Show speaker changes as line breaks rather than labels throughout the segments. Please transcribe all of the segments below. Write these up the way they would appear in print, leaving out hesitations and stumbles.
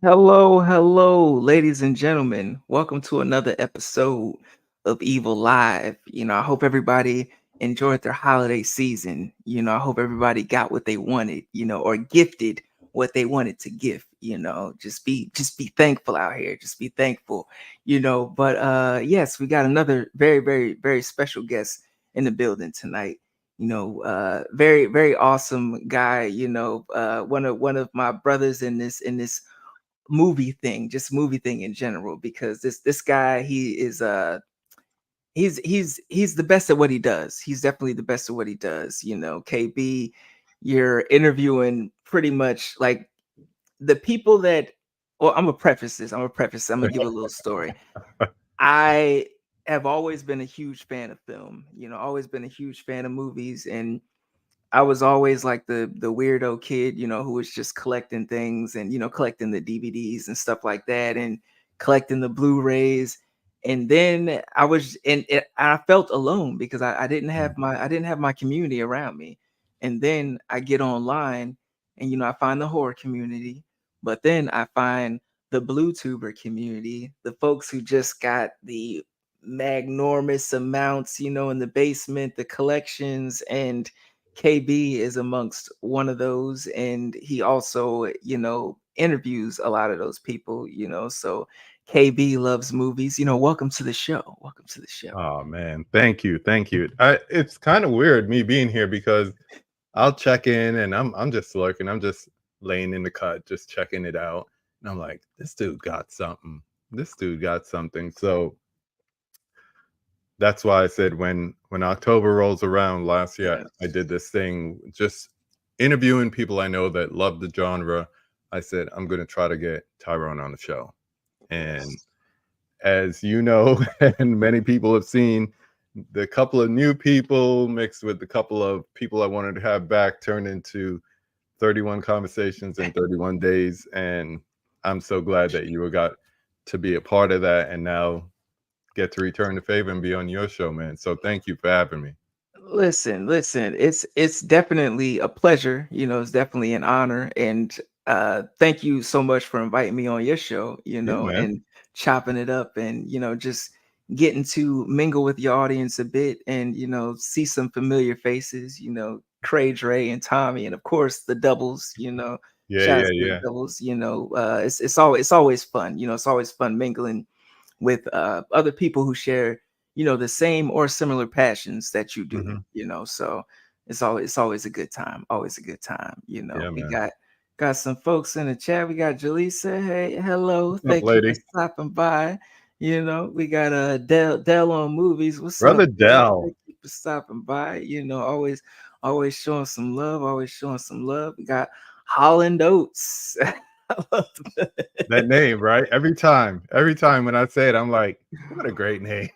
Hello, ladies and gentlemen. Welcome to another episode of Evil Live. I hope everybody enjoyed their holiday season. I hope everybody got what they wanted, or gifted what they wanted to gift. Just be thankful out here. Just be thankful, But yes, we got another very, very, very special guest in the building tonight. Very, very awesome guy, one of my brothers in this movie thing in general, because this guy, he is he's the best at what he does. He's definitely the best at what he does. KB, you're interviewing pretty much like the people that, well, I'm gonna give a little story. I have always been a huge fan of film, always been a huge fan of movies, and I was always like the weirdo kid, who was just collecting things and collecting the DVDs and stuff like that, and collecting the Blu-rays. And then I felt alone because I didn't have my community around me. And then I get online and I find the horror community, but then I find the blue tuber community, the folks who just got the magnormous amounts, in the basement, the collections. And KB is amongst one of those, and he also, interviews a lot of those people, So KB loves movies. Welcome to the show. Welcome to the show.
Oh man, thank you, thank you. It's kind of weird me being here because I'll check in and I'm just lurking. I'm just laying in the cut, just checking it out, and I'm like, this dude got something. This dude got something. So that's why I said when October rolls around last year, I
Yes.
did this thing just interviewing people I know that love the genre. I said I'm going to try to get Tyrone on the show, and
Yes.
as you know, and many people have seen, the couple of new people mixed with the couple of people I wanted to have back turned into 31 conversations in 31 days. And I'm so glad that you got to be a part of that and now get to return the favor and be on your show, man. So thank you for having me.
Listen, it's definitely a pleasure, it's definitely an honor. And thank you so much for inviting me on your show,
Yeah, man.
and chopping it up, and just getting to mingle with your audience a bit, and see some familiar faces, Cray, Dre, and Tommy, and of course the doubles,
Yeah,
shout out
yeah,
to the
yeah.
doubles. It's always fun, it's always fun mingling with other people who share the same or similar passions that you do,
Hmm.
so it's always a good time, always a good time.
Yeah,
We
man.
got some folks in the chat. We got Jaleesa. Hey, hello,
What's up,
thank you for
lady?
stopping by. We got Dell on movies. What's up,
Brother
Dell?
Dell.
Thank you for stopping by. Always showing some love, always showing some love. We got Holland Oates. I love
That name, right? Every time when I say it, I'm like, what a great name.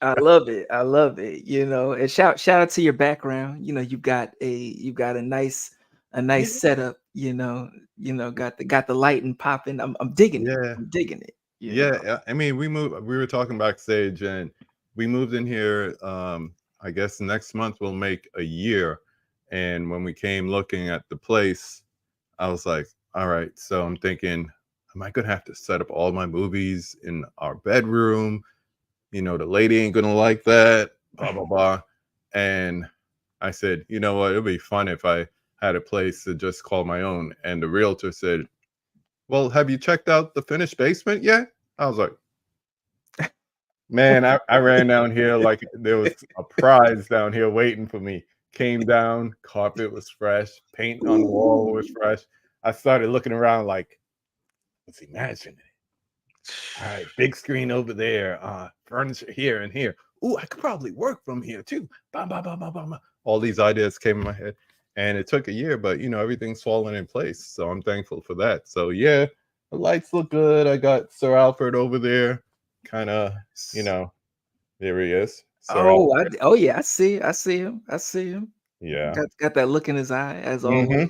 I love it. I love it. And shout out to your background. You've got a nice
Yeah,
setup. Got the lighting popping. I'm digging it.
yeah.
I'm digging it.
Yeah, I mean, we were talking backstage and we moved in here. I guess next month will make a year. And when we came looking at the place, I was like, all right, so I'm thinking, am I gonna have to set up all my movies in our bedroom? The lady ain't gonna like that, blah, blah, blah. And I said, you know what, it'd be fun if I had a place to just call my own. And the realtor said, well, have you checked out the finished basement yet? I was like, man, I ran down here like there was a prize down here waiting for me. Came down, carpet was fresh, paint on the wall was
Ooh.
fresh. I started looking around like, let's imagine it. All right, big screen over there, furniture here and here. Ooh, I could probably work from here too. Bah, bah, bah, bah, bah, bah. All these ideas came in my head. And it took a year, but everything's falling in place. So I'm thankful for that. So yeah, the lights look good. I got Sir Alfred over there, kind of, you know, there he is. Sir Alfred.
Oh yeah, I see. I see him. I see him.
Yeah.
Got that look in his eye as always.
Hmm.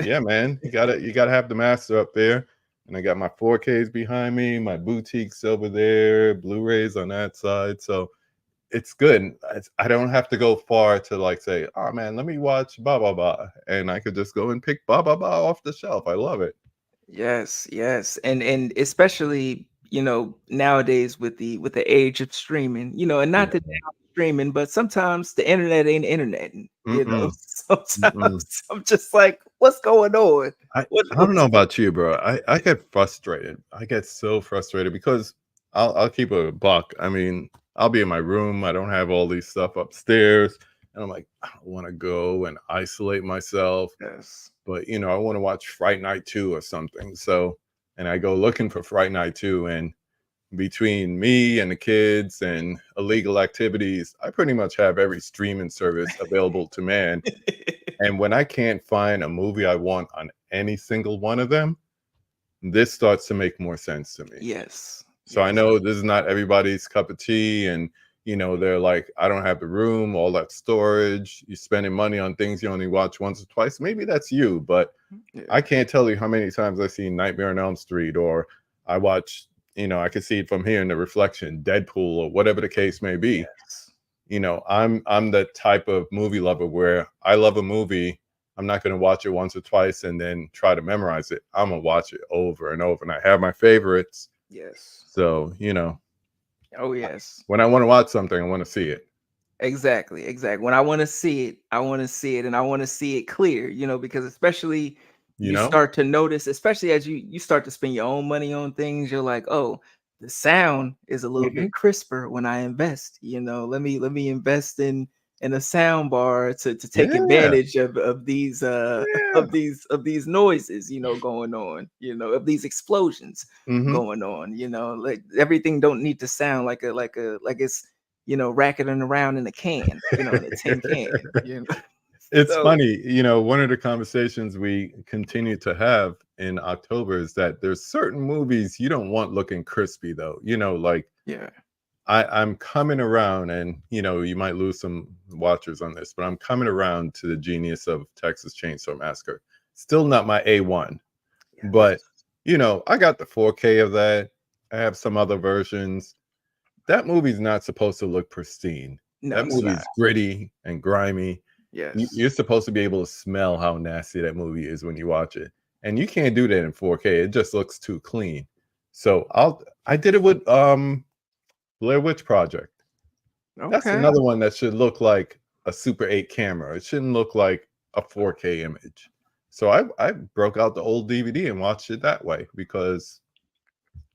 Yeah, man. You gotta have the master up there. And I got my 4Ks behind me, my boutiques over there, Blu-rays on that side. So it's good. I don't have to go far to like say, oh man, let me watch blah blah blah. And I could just go and pick blah blah blah off the shelf. I love it.
Yes, yes. And especially, nowadays with the age of streaming, and not to
Yeah.
down streaming, but sometimes the internet ain't internet.
Mm-mm, mm-mm.
Sometimes I'm just like, what's going on?
I
What
I don't
what's
know about you, bro. I get frustrated. I get so frustrated because I'll keep a buck. I mean, I'll be in my room. I don't have all these stuff upstairs, and I'm like, I don't want to go and isolate myself.
Yes.
But I want to watch Fright Night 2 or something. So, and I go looking for Fright Night 2, and between me and the kids and illegal activities, I pretty much have every streaming service available to man. And when I can't find a movie I want on any single one of them, this starts to make more sense to me.
Yes.
So I
Yes.
know this is not everybody's cup of tea, and they're like, I don't have the room, all that storage. You're spending money on things you only watch once or twice. Maybe that's you, but
Yeah.
I can't tell you how many times I've seen Nightmare on Elm Street, or I watch, I can see it from here in the reflection, Deadpool, or whatever the case may be.
Yes.
I'm the type of movie lover where I love a movie. I'm not going to watch it once or twice and then try to memorize it. I'm gonna watch it over and over, and I have my favorites.
Yes.
So
Oh yes.
when I want to watch something, I want to see it.
Exactly, exactly. When I want to see it, I want to see it and I want to see it clear, because especially
You
you
know?
start to notice, especially as you start to spend your own money on things, you're like, "Oh, the sound is a little
Mhm.
bit crisper when I invest, let me invest in a sound bar to take
Yeah,
advantage of these
yeah.
of these noises, going on, of these explosions
Hmm.
going on, like everything don't need to sound like it's racketing around in a can, in a tin can.
It's
So
funny, one of the conversations we continue to have in October is that there's certain movies you don't want looking crispy though. Like
yeah,
I'm coming around, and you might lose some watchers on this, but I'm coming around to the genius of Texas Chainsaw Massacre. Still not my A1, but
yes.
I got the 4K of that. I have some other versions. That movie's not supposed to look pristine.
No,
That
it's
movie
not.
is gritty and grimy.
Yes.
You're supposed to be able to smell how nasty that movie is when you watch it, and you can't do that in 4K. It just looks too clean. So I did it with Blair Witch Project. That's
Okay.
another one that should look like a Super 8 camera. It shouldn't look like a 4K image. So I broke out the old DVD and watched it that way because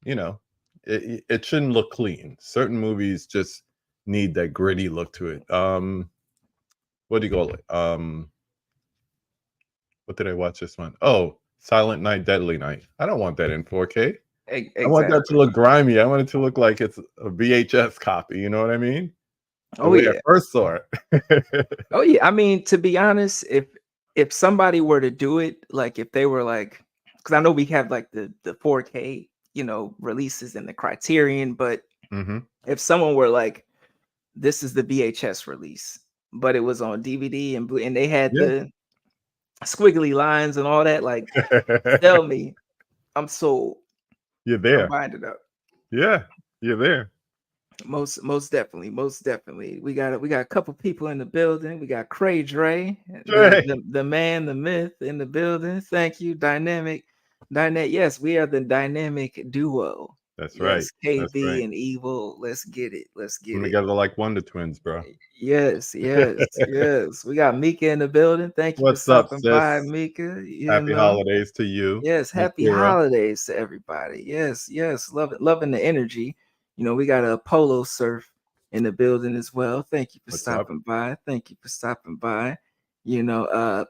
you know it shouldn't look clean. Certain movies just need that gritty look to it. What do you call it? What did I watch this one? Oh, Silent Night, Deadly Night. I don't want that in 4K. I want that to
Exactly.
look grimy. I want it to look like it's a VHS copy. You know what I mean? The
Oh
way I
yeah.
first saw it.
Oh yeah. I mean, to be honest, if somebody were to do it, like if they were like, because I know we have like the 4K, releases and the Criterion, but
Hmm.
if someone were like, this is the VHS release, but it was on DVD and they had
Yeah.
the squiggly lines and all that, like, tell me, I'm sold.
You're
I'm
there.
buying it up.
Yeah, you're there.
Most definitely, most definitely. We got a couple people in the building. We got Cray Dre, the
Right.
the man, the myth in the building. Thank you, dynamic. Yes, we are the dynamic duo.
That's right.
Yes,
That's
KB
right.
and Evil. Let's get it. Let's
Come
get it.
together like Wonder Twins, bro.
Yes, yes, yes. We got Mika in the building. Thank you for
What's up,
stopping by,
sis?
Mika.
Happy holidays to you
Yes,
and
happy
Kira.
holidays to everybody. Yes, yes, loving the energy. We got a polo surf in the building as well. Thank you for
What's up?
stopping by. Thank you for stopping by.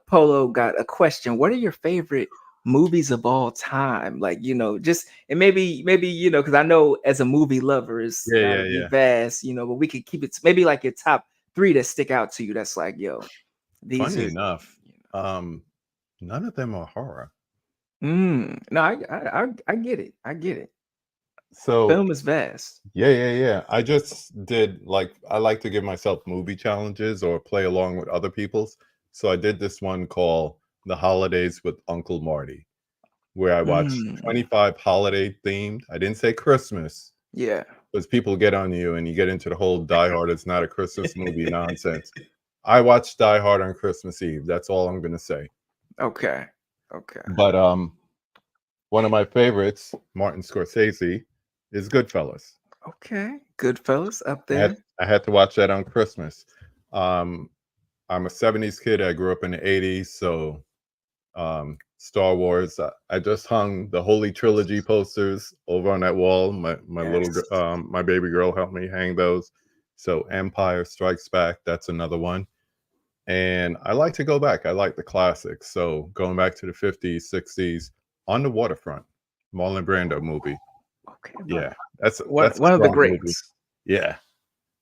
Polo got a question. What are your favorite movies of all time? Like, just and maybe, because I know as a movie lover it's
Yeah,
gotta
yeah,
be
yeah.
vast, but we could keep it maybe like your top three that stick out to you. That's like, yo, these
Funny
are
enough, um, none of them are horror.
no, I get it. I get it.
So
Film is vast.
yeah, yeah, yeah. I just did like I like to give myself movie challenges or play along with other people's. So I did this one called The Holidays with Uncle Marty, where I watched
Mm,
25 holiday themed. I didn't say Christmas
yeah.
because people get on you and you get into the whole Die Hard, it's not a Christmas movie nonsense. I watched Die Hard on Christmas Eve. That's all I'm gonna say.
Okay. Okay.
But one of my favorites, Martin Scorsese, is Goodfellas.
Okay, Goodfellas up
I had
there.
I had to watch that on Christmas. Um, I'm a '70s kid. I grew up in the '80s, so Star Wars. I just hung the Holy Trilogy posters over on that wall.
Yes.
My baby girl helped me hang those. So Empire Strikes Back, that's another one. And I like to go back. I like the classics. So going back to the '50s, '60s, On the Waterfront, Marlon Brando movie.
Okay,
Yeah, that's
one
that's a
one of the
strong movie.
greats.
Yeah.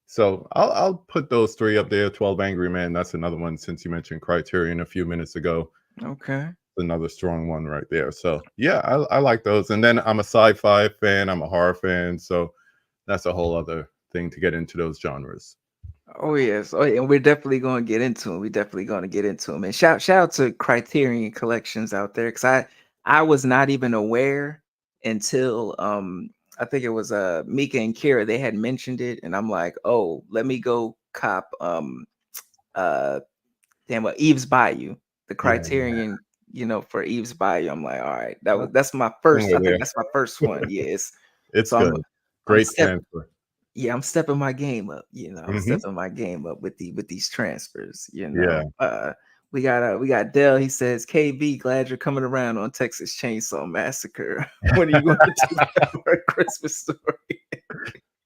So I'll put those three up there. 12 Angry Men. That's another one since you mentioned Criterion a few minutes ago.
Okay.
Another strong one right there. So yeah, I like those. And then I'm a sci-fi fan. I'm a horror fan. So that's a whole other thing to get into those genres.
Oh yes. Oh yeah. And we're definitely going to get into them. We're definitely going to get into them. And shout out to Criterion Collections out there, because I was not even aware until I think it was Mika and Kira, they had mentioned it, and I'm like, oh, let me go cop uh damn, well, Eve's Bayou, the
Yeah,
Criterion, for Eve's Bayou. I'm like, all right,
yeah.
that's my first. I
Somewhere
think
there.
that's my first one. Yes.
It's
So I'm
good.
I'm
Great
step
transfer.
yeah, I'm stepping my game up. I'm
Hmm.
stepping my game up with these transfers.
Yeah.
We got Dell. He says, KB, glad you're coming around on Texas Chainsaw Massacre. When are you going to do that for a Christmas story?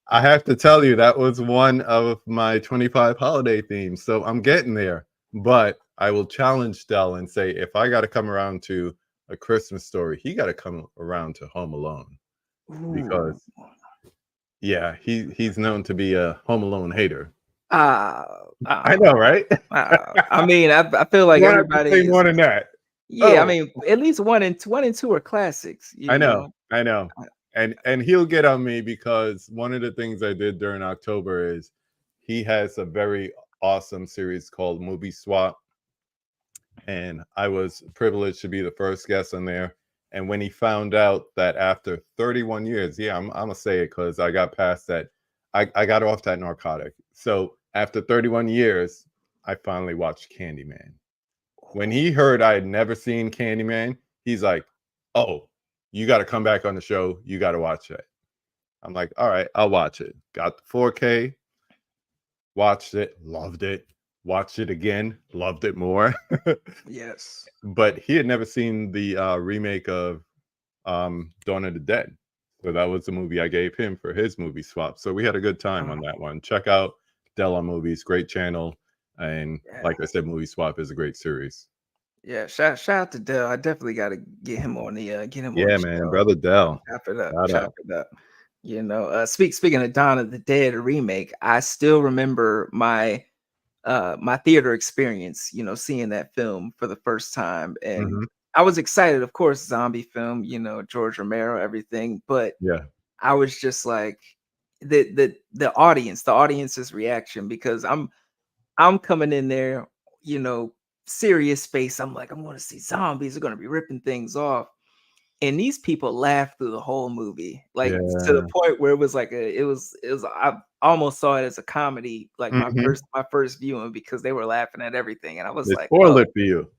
I have to tell you, that was one of my 25 holiday themes. So I'm getting there. But I will challenge Dell and say, if I got to come around to a Christmas story, he got to come around to Home Alone because,
Ooh.
yeah, he's known to be a Home Alone hater.
Uh,
I
uh,
know, right?
I mean, I feel
You
like
don't have to say
everybody is.
more than that.
Yeah, I
Oh,
mean, at least one and two are classics.
I know, I know.
Uh,
And he'll get on me because one of the things I did during October is he has a very awesome series called Movie Swap, and I was privileged to be the first guest on there. And when he found out that after 31 years, yeah, I'm gonna say it because I got past that. I got off that narcotic. So after 31 years, I finally watched Candyman. When he heard I had never seen Candyman, he's like, "Oh, you got to come back on the show. You got to watch it." I'm like, "All right, I'll watch it." Got the 4K, watched it, loved it. Watched it again, loved it more.
yes.
But he had never seen the remake of Dawn of the Dead. So that was the movie I gave him for his movie swap. So we had a good time
Uh,
on that one. Check out Della Movies, great channel. And
yeah.
like I said, Movie Swap is a great series.
Yeah. Shout out to Dell. I definitely got to get him on the
Yeah, man,
show.
brother Dell.
Chop it up.
Shout
Chop
out.
it up. Speaking of Dawn of the Dead remake, I still remember my theater experience, seeing that film for the first time. And
Hmm.
I was excited, of course, zombie film, George Romero, everything, but
Yeah,
I was just like the audience's reaction, because I'm coming in there, you know, serious space. I'm like, I'm gonna see zombies, they're gonna be ripping things off. And these people laughed through the whole movie, like to the
yeah.
point where it was like it was I almost saw it as a comedy, like my
Hmm.
first viewing, because they were laughing at everything. And I was
They
like,
spoiled
oh
it for you.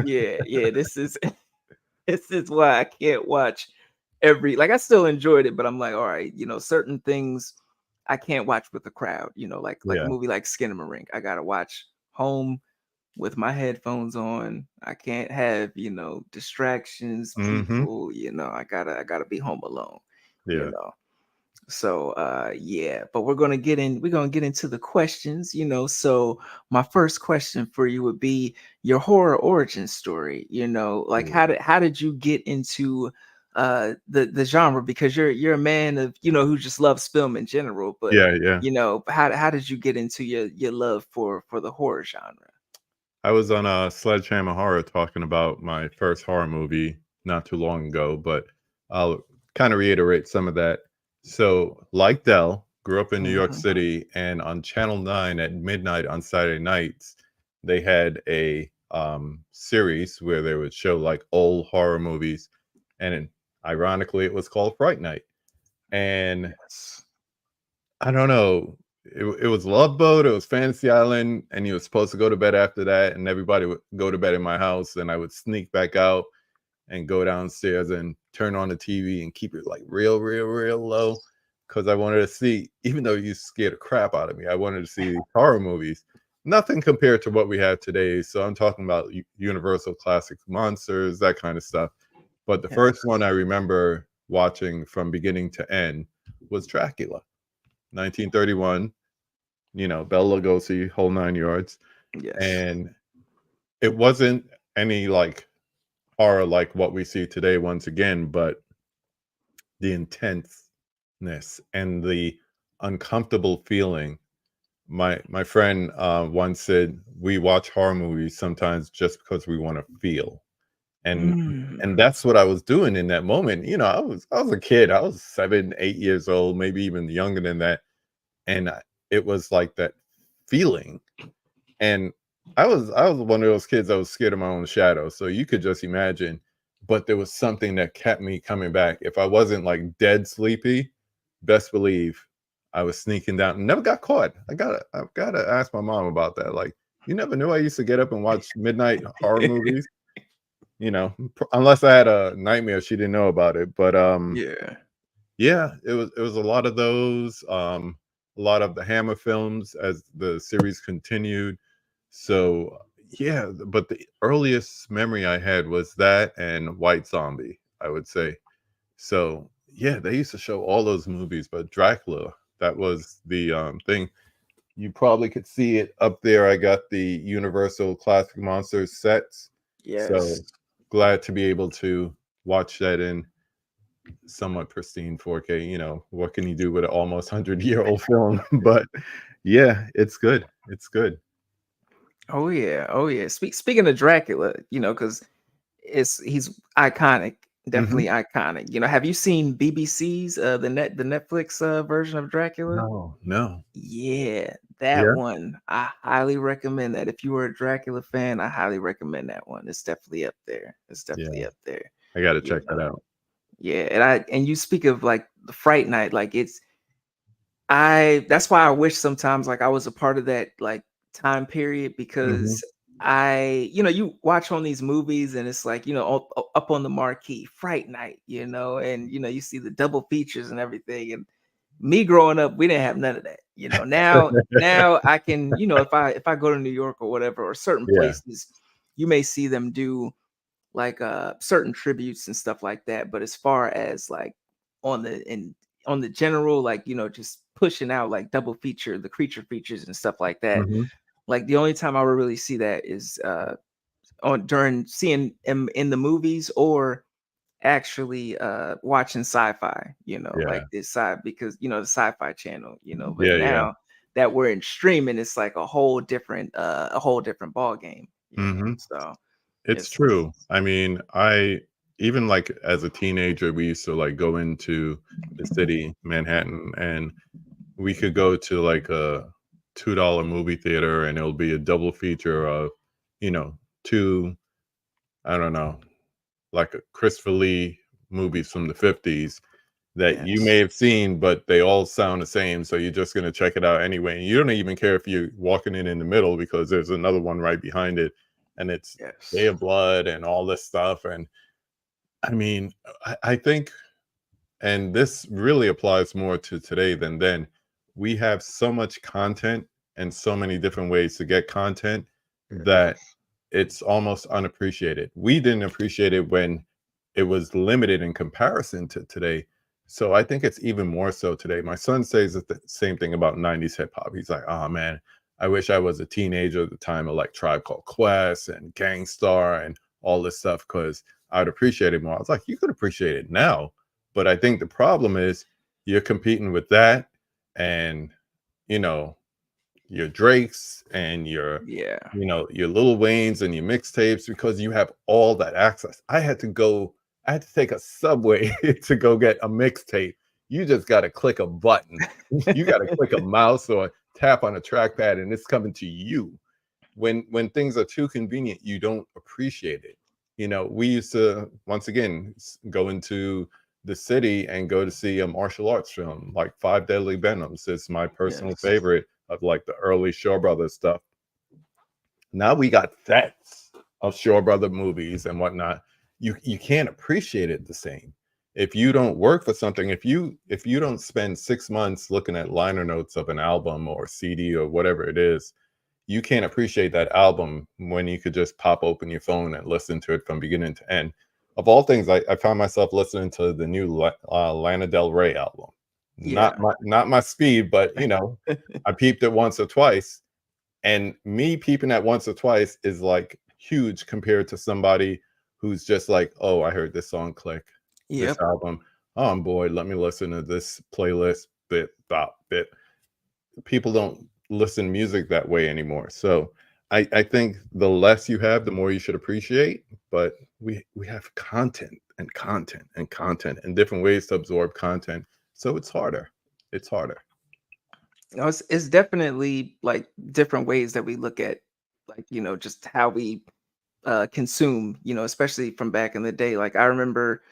yeah, this is this is why I can't watch like I still enjoyed it, but I'm like, all right, certain things I can't watch with the crowd, like a
Yeah.
movie like Skinamarink. I gotta watch home with my headphones on. I can't have, distractions,
Hmm.
people, I gotta be home alone, you
Yeah.
know. So yeah, but we're gonna get into the questions, So my first question for you would be your horror origin story, like
Ooh.
how did you get into the genre? Because you're a man of, who just loves film in general, but
Yeah, yeah.
how did you get into your love for the horror genre?
I was on a Sledgehammer Horror talking about my first horror movie not too long ago, but I'll kind of reiterate some of that. So, like Dell, grew up in New York
Mhm.
City, and on Channel 9 at midnight on Saturday nights, they had a series where they would show like old horror movies. And ironically, it was called Fright Night. And
Yes.
I don't know. It was Love Boat, it was Fantasy Island, and you were supposed to go to bed after that, and everybody would go to bed in my house, and I would sneak back out. and go downstairs and turn on the TV and keep it like real, real, real low because I wanted to see, even though you scared the crap out of me, I wanted to see horror movies. Nothing compared to what we have today. So I'm talking about Universal Classic Monsters, that kind of stuff. But the first
Yes.
one I remember watching from beginning to end was Dracula, 1931. You know, Bela Lugosi, whole nine yards,
Yes.
and it wasn't any like horror like what we see today once again, but the intenseness and the uncomfortable feeling. My friend once said we watch horror movies sometimes just because we want to feel, and
Mm.
and that's what I was doing in that moment. You know, I was a kid. I was 7, 8 years old, maybe even younger than that, and it was like that feeling. And I was one of those kids that was scared of my own shadow. So you could just imagine. But there was something that kept me coming back. If I wasn't like dead sleepy, best believe I was sneaking down and never got caught. I've gotta ask my mom about that. Like, you never knew I used to get up and watch midnight horror movies, you know, unless I had a nightmare she didn't know about it. But
Yeah.
yeah, it was a lot of those, a lot of the Hammer films as the series continued. So yeah, but the earliest memory I had was that and White Zombie, I would say. So yeah, they used to show all those movies, but Dracula, that was the thing. You probably could see it up there. I got the Universal Classic Monsters sets.
Yes.
So glad to be able to watch that in somewhat pristine 4K. You know, what can you do with an almost 100-year-old film? But yeah, it's good. It's good.
Oh yeah. Oh yeah. Speaking of Dracula, because he's iconic,
Hmm.
definitely iconic. Have you seen BBC's the Netflix version of Dracula?
No, no.
Yeah, that
Yeah.
one. I highly recommend that. If you were a Dracula fan, I highly recommend that one. It's definitely up there. It's
Yeah.
definitely up there.
I got to
You
check that
know.
out.
Yeah, and you speak of like the Fright Night, like I that's why I wish sometimes like I was a part of that like time period
Hmm.
because you watch on these movies and it's like, up on the marquee, Fright Night, and you see the double features and everything. And me growing up, we didn't have none of that. Now I can, if I go to New York or whatever, or certain
Yeah.
places, you may see them do like certain tributes and stuff like that. But as far as like on the in on the general, like, just pushing out like double feature, the creature features and stuff like that.
Hmm.
Like the only time I would really see that is on during seeing him in the movies, or actually watching sci-fi, like
Yeah.
this side, because the sci-fi channel, but
Yeah. Yeah.
now that we're in streaming, it's like a whole different ball game,
Hmm.
so
It's
it's
true. I mean, I even like as a teenager, we used to like go into the city, Manhattan, and we could go to like a $2 movie theater and it'll be a double feature of, you know, two, I don't know, like a Christopher Lee movies from the 50s that you may
yes,
have seen, but they all sound the same. So you're just going to check it out anyway. And you don't even care if you're walking in the middle because there's another one right behind it. And it's Day
yes,
of Blood and all this stuff. And I mean, I think, and this really applies more to today than then, we have so much content and so many different ways to get content that
yes,
it's almost unappreciated. We didn't appreciate it when it was limited in comparison to today. So I think it's even more so today. My son says the same thing about 90s hip hop. He's like, oh man, I wish I was a teenager at the time of like Tribe Called Quest and Gangstar and all this stuff because I'd appreciate it more. I was like, you could appreciate it now. But I think the problem is you're competing with that and, you know, your Drakes and your,
yeah,
your Lil Waynes and your mixtapes because you have all that access. I had to take a subway to go get a mixtape. You just got to click a button. You got to click a mouse or tap on a trackpad and it's coming to you. When things are too convenient, you don't appreciate it. We used to once again go into the city and go to see a martial arts film like Five Deadly Venoms. It's my personal
yes,
favorite of like the early Shaw Brothers stuff. Now we got sets of Shaw Brother movies and whatnot. you can't appreciate it the same if you don't work for something. If you don't spend 6 months looking at liner notes of an album or CD or whatever it is, you can't appreciate that album when you could just pop open your phone and listen to it from beginning to end. Of all things, I found myself listening to the new Lana Del Rey album.
Yeah.
Not my speed, but I peeped it once or twice, and me peeping at once or twice is like huge compared to somebody who's just like, oh, I heard this song click, this
Yep.
album. Oh boy, let me listen to this playlist bit bop bit. People don't listen music that way anymore. So I think the less you have, the more you should appreciate. But we have content and content and content and different ways to absorb content. So it's harder. It's harder.
It's definitely like different ways that we look at, like, just how we consume, especially from back in the day. Like, I remember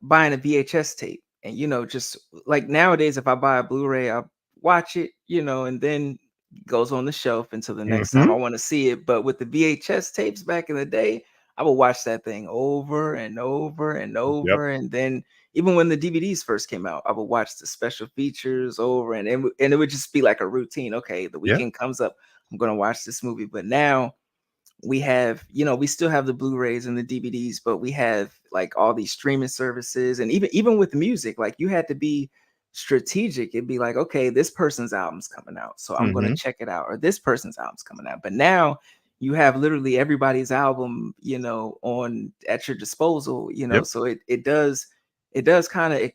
buying a VHS tape, and just like nowadays, if I buy a Blu-ray, I'll watch it, and then it goes on the shelf until the next time I
Hmm.
want to see it. But with the VHS tapes back in the day, I would watch that thing over and over and
Yep.
over, and then even when the DVDs first came out, I would watch the special features over, and it would just be like a routine. Okay, the
Yeah.
weekend comes up, I'm gonna watch this movie. But now we have, we still have the Blu-rays and the DVDs, but we have like all these streaming services, and even with music, like you had to be strategic. It'd be like, okay, this person's album's coming out, so I'm gonna
Hmm.
check it out, or this person's album's coming out. But now you have literally everybody's album, on at your disposal,
Yep.
so it does kind of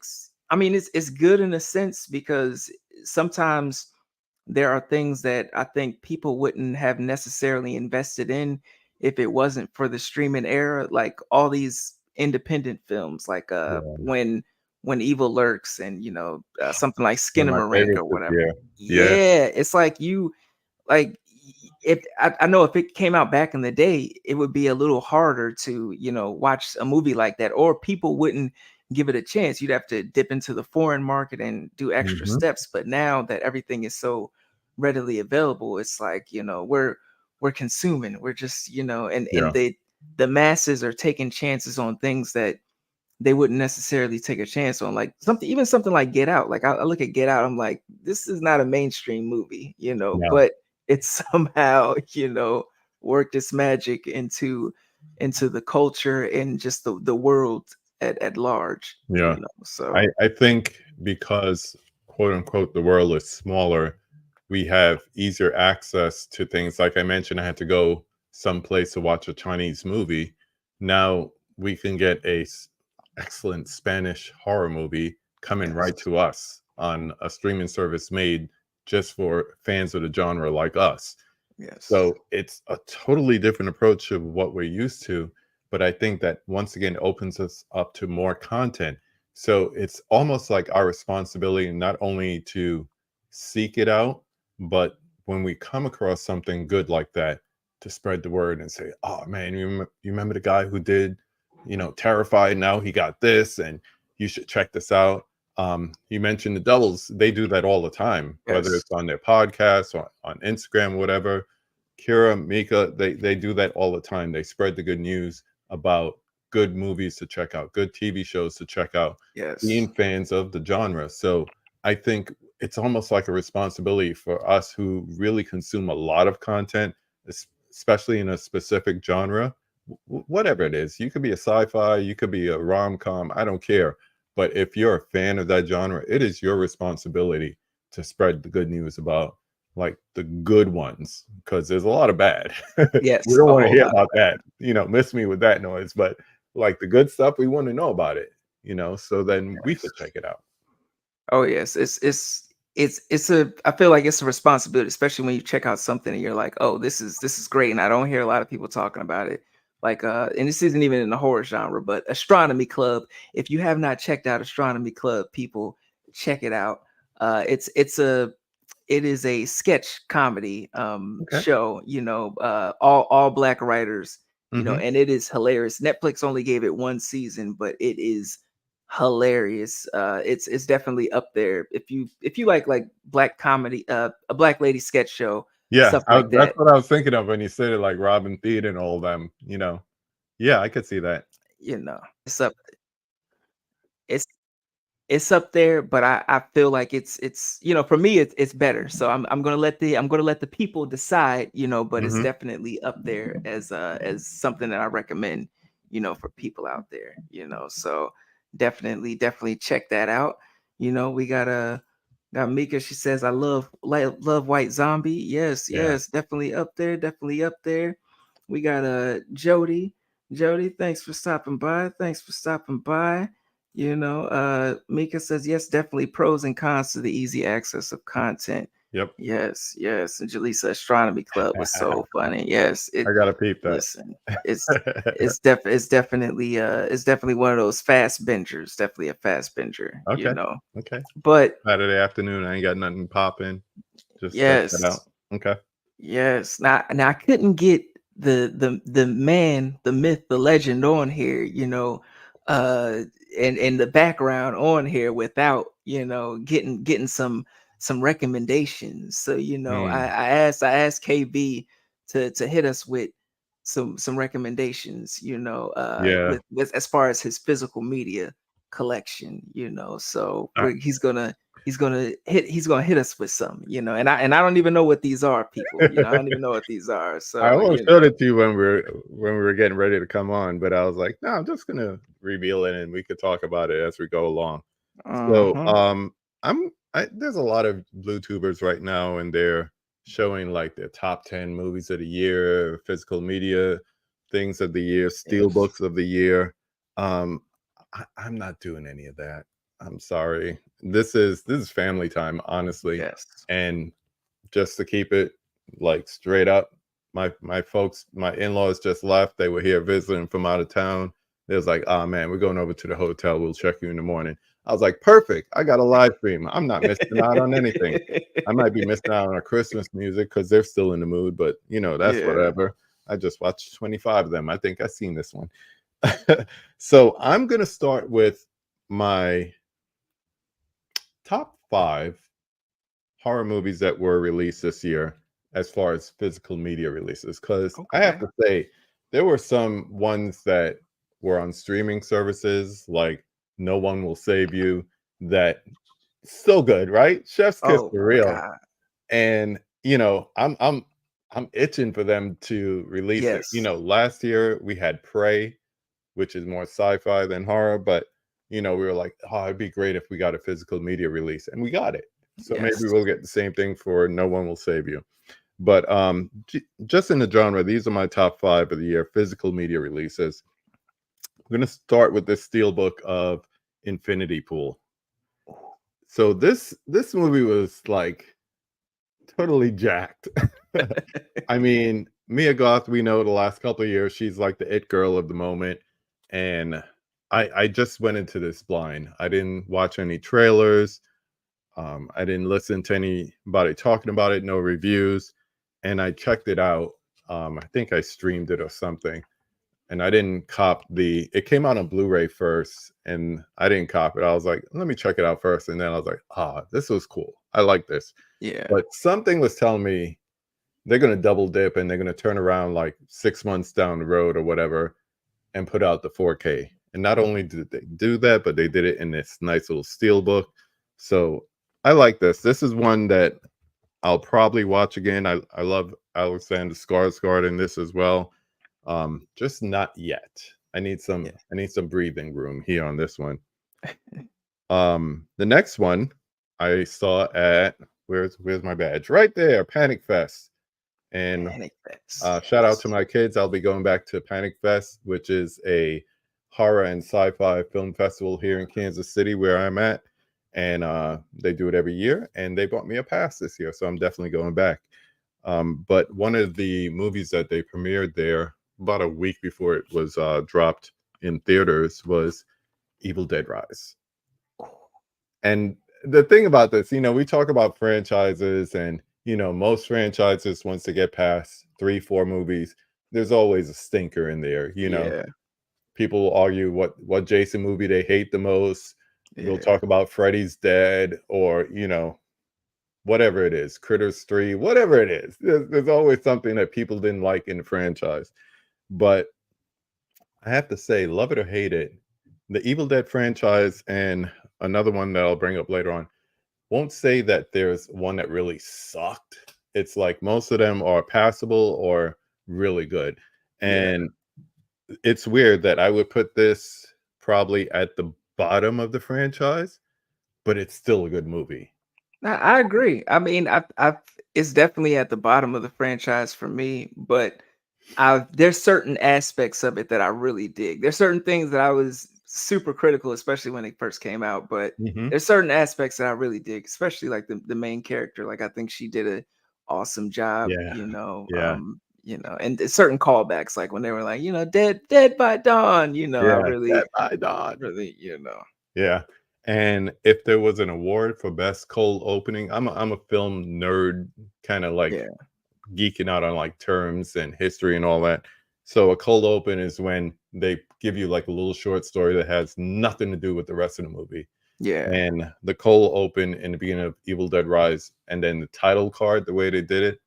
I mean, it's good in a sense, because sometimes there are things that I think people wouldn't have necessarily invested in if it wasn't for the streaming era, like all these independent films, like
Yeah.
when Evil Lurks, and something like
One of my
Skinamarink or
favorites this
whatever.
year. Yeah.
Yeah, it's like like if I know if it came out back in the day, it would be a little harder to watch a movie like that, or people wouldn't give it a chance. You'd have to dip into the foreign market and do extra
Hmm.
steps. But now that everything is so readily available, it's like, we're consuming, we're just, and
Yeah.
the masses are taking chances on things that they wouldn't necessarily take a chance on, like something like Get Out. Like, I look at Get Out, I'm like, this is not a mainstream movie,
No.
but it somehow, worked its magic into the culture and just the world at large,
Yeah.
so
I think because quote unquote the world is smaller, we have easier access to things. Like I mentioned, I had to go someplace to watch a Chinese movie. Now we can get excellent Spanish horror movie coming
yes,
right to us on a streaming service made just for fans of the genre like us.
yes,
So it's a totally different approach of what we're used to. But I think that once again opens us up to more content. So it's almost like our responsibility not only to seek it out, but when we come across something good like that, to spread the word and say, oh man, you remember the guy who did, Terrified? Now he got this, and you should check this out. You mentioned the doubles, they do that all the time, whether
yes,
it's on their podcast or on Instagram, whatever. Kira, Mika, they do that all the time. They spread the good news about good movies to check out, good TV shows to check out,
yes,
being fans of the genre. So I think it's almost like a responsibility for us who really consume a lot of content, especially in a specific genre, whatever it is. You could be a sci-fi, you could be a rom-com, I don't care. But if you're a fan of that genre, it is your responsibility to spread the good news about like the good ones, because there's a lot of bad. We
yes,
don't
a
want to
whole
hear
lot of
about that. Miss me with that noise. But like the good stuff, we want to know about it. So then we
yes.
should check it out.
Oh yes, it's a I feel like it's a responsibility, especially when you check out something and you're like, oh, this is great, and I don't hear a lot of people talking about it. Like, and this isn't even in the horror genre, but Astronomy Club. If you have not checked out Astronomy Club, people, check it out. It is a sketch comedy
Okay.
show, all black writers,
Hmm.
and it is hilarious. Netflix only gave it one season, but it is hilarious. It's definitely up there. If you like black comedy, a black lady sketch show,
Yeah,
stuff like
that's
that.
what I was thinking of when you said it, like Robin Thede and all them. Yeah, I could see that.
it's up it's it's up there, but I feel like it's for me it's better. So I'm gonna let the people decide, but it's
Hmm.
definitely up there as something that I recommend, for people out there, So definitely check that out. We got Mika. She says I love White Zombie. Yes,
Yeah.
yes, definitely up there, definitely up there. We got Jody. Jody, thanks for stopping by. Thanks for stopping by. Mika says, yes, definitely pros and cons to the easy access of content.
Yep.
Yes, yes. And Jaleesa Astronomy Club was so funny. Yes,
I gotta peep that.
listen, it's it's definitely one of those fast bingers, definitely a fast binger.
Okay. Okay.
But
Saturday afternoon, I ain't got nothing popping. Just check that out.
yes,
Okay.
yes. Now I couldn't get the man, the myth, the legend on here, uh and the background on here without, getting some recommendations. So,
Mm,
I asked KB to hit us with some recommendations,
yeah.
with as far as his physical media collection, So he's gonna hit us with some, and I don't even know what these are, people. I don't even know what these are.
I
So,
almost showed it to you when we were getting ready to come on, but I was like, no, I'm just gonna reveal it and we could talk about it as we go along. So
uh-huh.
there's a lot of blue tubers right now and they're showing like their top 10 movies of the year, physical media things of the year, steel
Yes.
books of the year. Um I'm not doing any of that. I'm sorry. This is family time, honestly.
Yes.
And just to keep it like straight up, my folks, my in-laws just left. They were here visiting from out of town. They was like, "Oh man, we're going over to the hotel. We'll check you in the morning." I was like, "Perfect. I got a live stream. I'm not missing out on anything. I might be missing out on our Christmas music because they're still in the mood, but that's
Yeah.
whatever. I just watched 25 of them. I think I've seen this one." So I'm gonna start with my top 5 horror movies that were released this year as far as physical media releases, because I have
Okay.
to say there were some ones that were on streaming services like No One Will Save You, that so good, right? Chef's kiss
Oh
for
my
real.
God.
And I'm itching for them to release it.
Yes.
Last year we had Prey, which is more sci-fi than horror, but we were like, oh, it'd be great if we got a physical media release, and we got it. So maybe
Yes.
we'll get the same thing for No One Will Save You. But just in the genre, these are my top 5 of the year physical media releases. I'm going to start with this steelbook of Infinity Pool. So this movie was like totally jacked. I mean, Mia Goth, we know the last couple of years, she's like the it girl of the moment. And I just went into this blind. I didn't watch any trailers. I didn't listen to anybody talking about it, no reviews. And I checked it out. I think I streamed it or something. And I didn't cop it came out on Blu-ray first, and I didn't cop it. I was like, let me check it out first. And then I was like, this was cool. I like this.
Yeah.
But something was telling me they're going to double dip and they're going to turn around like 6 months down the road or whatever and put out the 4K. And not only did they do that, but they did it in this nice little steel book. So I like this. This is one that I'll probably watch again. I love Alexander Skarsgård in this as well. Just not yet.
Yeah.
I need some breathing room here on this one. The next one I saw at where's my badge? Right there, Panic Fest. And
Panic Fest.
shout out to
Yes.
my kids. I'll be going back to Panic Fest, which is a horror and sci-fi film festival here in Kansas City, where I'm at. And they do it every year. And they bought me a pass this year, so I'm definitely going back. But one of the movies that they premiered there about a week before it was dropped in theaters was Evil Dead Rise. And the thing about this, we talk about franchises, and most franchises, once they get past 3, 4 movies, there's always a stinker in there.
Yeah.
People will argue what Jason movie they hate the most. They'll
Yeah.
talk about Freddy's Dead, or whatever it is, Critters 3, whatever it is. There's always something that people didn't like in the franchise. But I have to say, love it or hate it, the Evil Dead franchise and another one that I'll bring up later on won't say that there's one that really sucked. It's like most of them are passable or really good.
Yeah.
And it's weird that I would put this probably at the bottom of the franchise, but it's still a good movie.
I agree. I mean, I it's definitely at the bottom of the franchise for me, but there's certain aspects of it that I really dig. There's certain things that I was super critical, especially when it first came out, but
Hmm.
there's certain aspects that I really dig, especially like the main character. Like I think she did a awesome job,
Yeah. Yeah.
and there's certain callbacks, like when they were like, dead by dawn, I
Yeah.
really,
Dead by Dawn.
really.
Yeah. And if there was an award for best cold opening, I'm a film nerd, kind of like
Yeah,
geeking out on like terms and history and all that. So a cold open is when they give you like a little short story that has nothing to do with the rest of the movie.
yeah,
And the cold open in the beginning of Evil Dead Rise, and then the title card, the way they did it,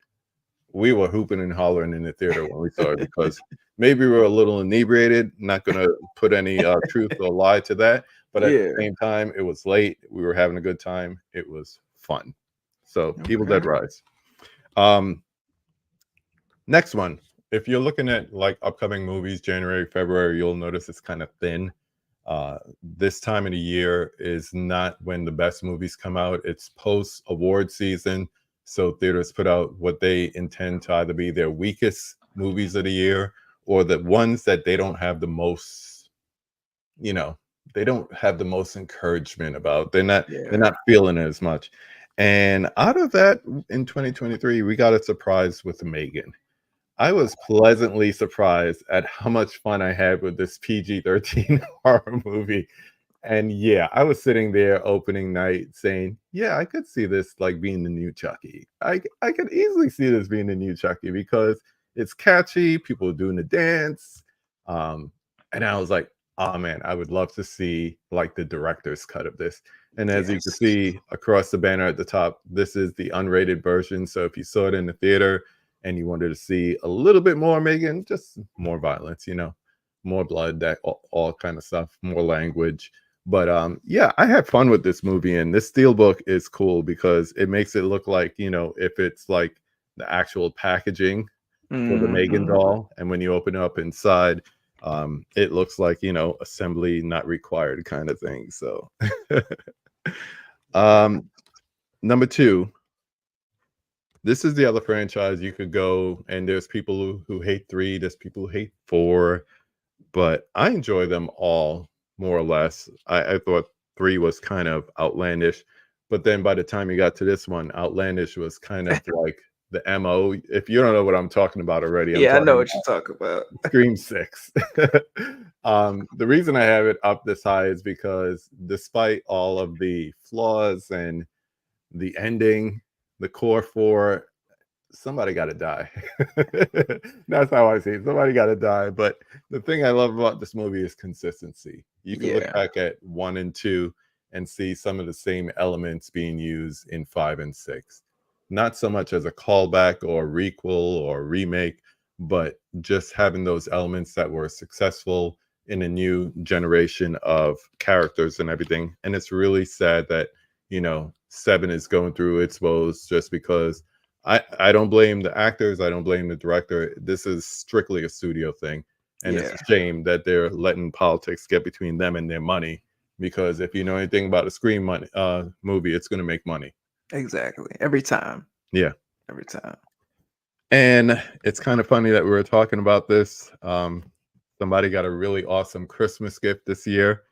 we were hooping and hollering in the theater when we saw it because maybe we were a little inebriated. Not going to put any truth or lie to that, but at the
yeah.
same time, it was late. We were having a good time. It was fun. So Evil
Okay.
Dead Rise. Um, Next one. If you're looking at like upcoming movies, January, February, you'll notice it's kind of thin. This time of the year is not when the best movies come out. It's post award season. So theaters put out what they intend to either be their weakest movies of the year or the ones that they don't have the most, you know, they don't have the most encouragement about. They're
Yeah,
not feeling it as much. And out of that in 2023, we got a surprise with Megan. I was pleasantly surprised at how much fun I had with this PG-13 horror movie. And yeah, I was sitting there opening night saying, "Yeah, I could see this like being the new Chucky. I could easily see this being the new Chucky because it's catchy, people are doing the dance." Um, and I was like, "Oh man, I would love to see like the director's cut of this." And as you can
yes,
see across the banner at the top, this is the unrated version. So if you saw it in the theater and you wanted to see a little bit more Megan, just more violence, more blood, that all kind of stuff, more language. But yeah, I had fun with this movie, and this steelbook is cool because it makes it look like, if it's like the actual packaging for the Megan
hmm,
doll, and when you open it up inside, it looks like, assembly not required kind of thing. So um number two, this is the other franchise you could go, and there's people who hate three, there's people who hate four, but I enjoy them all more or less. I thought three was kind of outlandish, but then by the time you got to this one, outlandish was kind of like the MO. If you don't know what I'm talking about already, I'm
yeah. I know
talking
what you
about
talk about.
Scream 6. The reason I have it up this high is because despite all of the flaws and the ending, the core four, somebody got to die. That's how I see it. Somebody got to die. But the thing I love about this movie is consistency. You can look
Yeah,
back at one and two and see some of the same elements being used in five and six. Not so much as a callback or a requel or a remake, but just having those elements that were successful in a new generation of characters and everything. And it's really sad that, seven is going through its woes just because I don't blame the actors. I don't blame the director. This is strictly a studio thing, and it's
yeah,
a shame that they're letting politics get between them and their money. Because if you know anything about a Scream movie, it's going to make money.
exactly. Every time,
Yeah,
every time.
and it's kind of funny that we were talking about this. Somebody got a really awesome Christmas gift this year,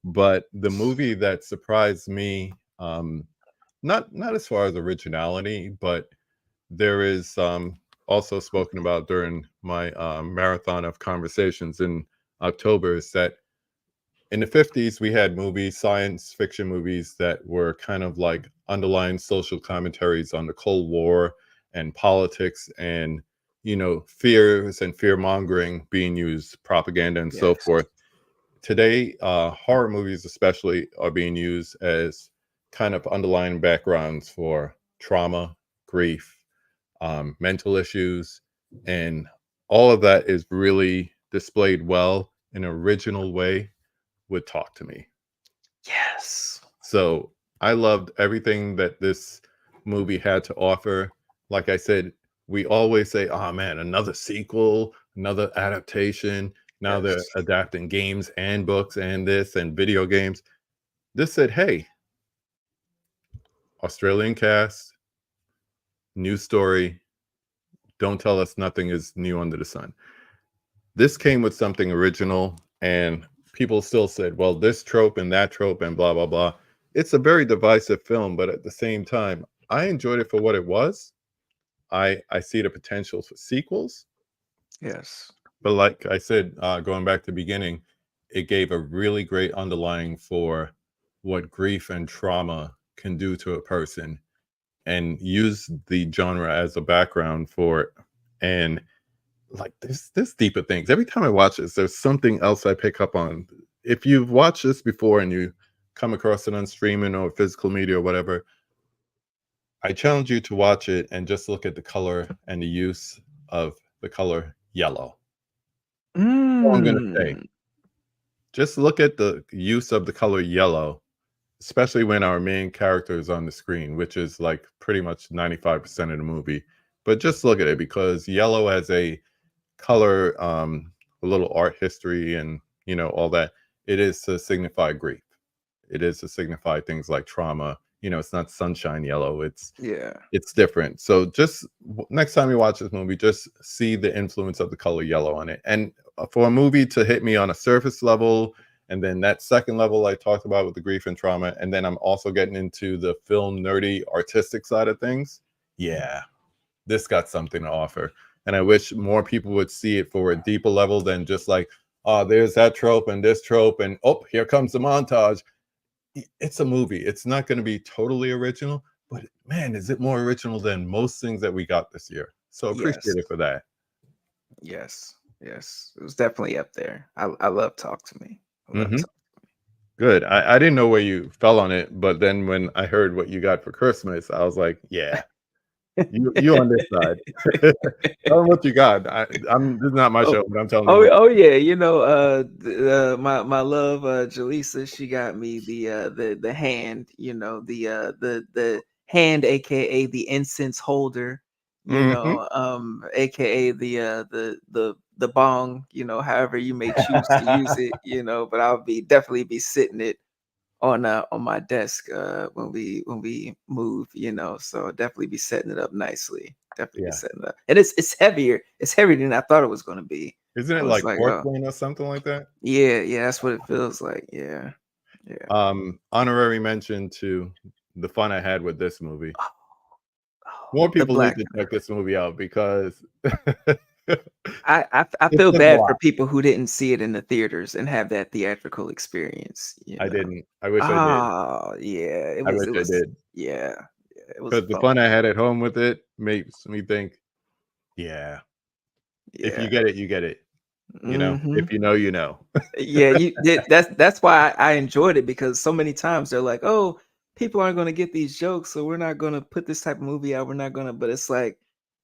but the movie that surprised me, not as far as originality, but there is also spoken about during my marathon of conversations in October is that in the 50s, we had movies, science fiction movies that were kind of like underlying social commentaries on the Cold War and politics and, fears and fear mongering being used, propaganda and so
Yes,
forth. Today, horror movies especially are being used as kind of underlying backgrounds for trauma, grief, mental issues, and all of that is really displayed well an original way would talk to me.
Yes.
So I loved everything that this movie had to offer. Like I said, we always say, oh man, another sequel, another adaptation. Now they're
Yes.
adapting games and books and this and video games. This said, hey, Australian cast, new story. Don't tell us nothing is new under the sun. This came with something original, and people still said, well, this trope and that trope and blah, blah, blah. It's a very divisive film, but at the same time, I enjoyed it for what it was. I see the potential for sequels,
Yes.
but like I said, going back to the beginning, it gave a really great underlying for what grief and trauma can do to a person, and use the genre as a background for it. And like there's deeper things. Every time I watch this, there's something else I pick up on. If you've watched this before and you come across it on streaming or physical media or whatever, I challenge you to watch it and just look at the color and the use of the color yellow. That's all I'm gonna say.
Mm.
Just look at the use of the color yellow, especially when our main character is on the screen, which is like pretty much 95% of the movie. But just look at it, because yellow as a color, a little art history and all that, it is to signify grief. It is to signify things like trauma. It's not sunshine yellow.
Yeah.
It's different. So just next time you watch this movie, just see the influence of the color yellow on it. And for a movie to hit me on a surface level, and then that second level I talked about with the grief and trauma, and then I'm also getting into the film nerdy artistic side of things. Yeah, this got something to offer. And I wish more people would see it for a deeper level than just like, oh, there's that trope and this trope, and oh, here comes the montage. It's a movie. It's not going to be totally original, but man, is it more original than most things that we got this year. So
Yes.
appreciate it for that.
Yes. Yes. It was definitely up there. I love Talk to Me. I love
Hmm.
Talk.
Good. I didn't know where you fell on it, but then when I heard what you got for Christmas, I was like, yeah, you on this side. Tell them what you got. This is not my
Oh,
show, but I'm telling them
oh,
what.
oh yeah, my love, Jaleesa, she got me the hand, the hand, aka the incense holder,
Hmm.
aka the bong, however you may choose to use it, but I'll be definitely be sitting it on my desk when we move, so definitely be setting it up nicely. Definitely be
Yeah.
setting it up. And it's heavier. It's heavier than I thought it was gonna be.
Isn't
I
it
was
like
like, oh
porcelain or something like that?
yeah, yeah, that's what it feels like. Yeah. Yeah.
Honorary mention to the fun I had with this movie.
Oh, oh,
More
the
people need
black.
to check this movie out because
I
it's
feel
just a
bad for
lot.
people who didn't see it in the theaters and have that theatrical experience,
I didn't. I wish I did.
Oh yeah,
I wish
it
I
was
did,
yeah, yeah, it was
because the
fun.
fun I had at home with it makes me think, yeah, if you
Yeah.
get it, you get it.
Hmm.
If you know, you know.
Yeah, that's why I enjoyed it, because so many times they're like, "Oh, people aren't going to get these jokes, so we're not going to put this type of movie out. We're not going to." But it's like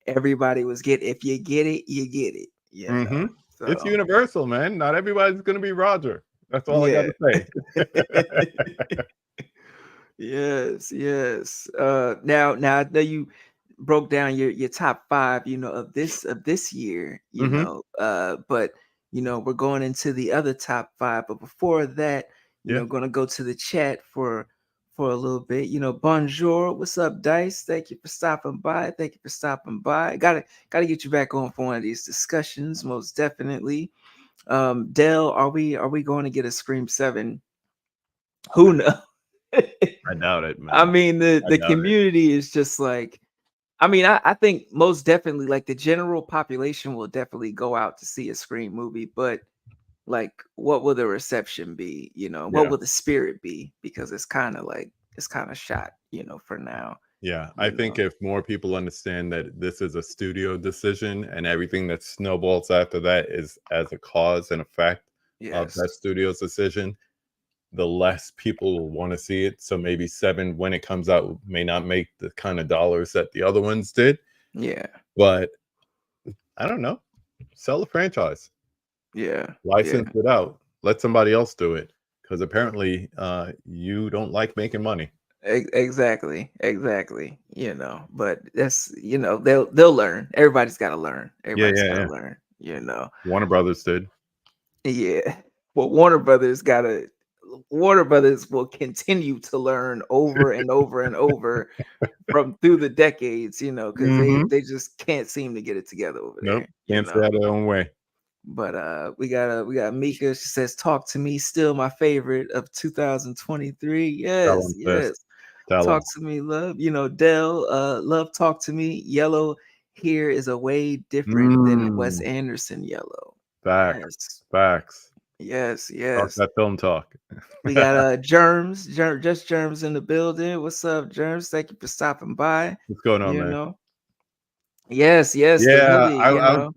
everybody was get if you get it, you get it.
Hmm. It's
So
universal, man. Not everybody's gonna be Roger. That's all I got
yeah.
to say.
Yes, yes. Now I know you broke down your top five, of this year,
Hmm.
but we're going into the other top five. But before that,
Yeah.
gonna go to the chat for a little bit. Bonjour, what's up, Dice? Thank you for stopping by. Thank you for stopping by. Gotta get you back on for one of these discussions, most definitely. Dell, are we going to get a Scream 7? Who knows?
I doubt it,
I
man.
mean,
I
the
doubt it.
community is just like, I mean, I think most definitely, like, the general population will definitely go out to see a Scream movie, but like, what will the reception be? What
Yeah.
will the spirit be? Because it's kind of shot, for now.
Yeah, I
You
think
know.
if more people understand that this is a studio decision and everything that snowballs after that is as a cause and effect of
Yes.
that studio's decision, the less people will want to see it. So maybe seven, when it comes out, may not make the kind of dollars that the other ones did.
Yeah.
But I don't know. Sell the franchise.
Yeah. Yeah.
License it out. Let somebody else do it because apparently you don't like making money.
Exactly. Exactly. But that's they'll learn. Everybody's got to learn.
Yeah,
Everybody's
yeah,
got to
yeah.
learn.
Warner Brothers did.
Yeah. Well, Warner Brothers will continue to learn over and over and over from through the decades, because they
Hmm.
they just can't seem to get it together over
Nope.
there.
Can't stay out of their own way.
But we got Mika. She says, "Talk to me." Still my favorite of 2023.
Tell
Yes,
them, sis.
yes.
Tell them.
Talk to me, love. Dell. Love. Talk to me. Yellow here is a way different than Wes
Mm,
Anderson yellow.
facts.
Yes,
Facts.
yes,
Talk
yes.
that film talk.
We got just germs in the building. What's up, germs? Thank you for stopping by.
What's going on,
You
man?
know, yes, yes, the
Yeah,
hoodie.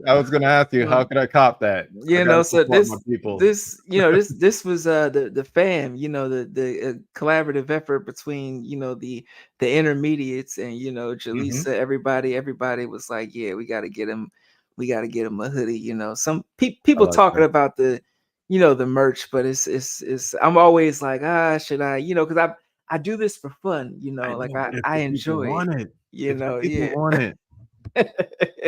I was gonna ask you, how could I cop that? I gotta
So
support my
this
people.
this this was the fam, the collaborative effort between the intermediates and
Hmm.
Jaleesa. Everybody was like, yeah, we got to get him a hoodie. Some
I
people
like
talking
that.
about the merch, but it's I'm always like, should I, because I do this for fun,
I
like
know, but if
I
the people
enjoy it,
want it, if the people
yeah.
want it,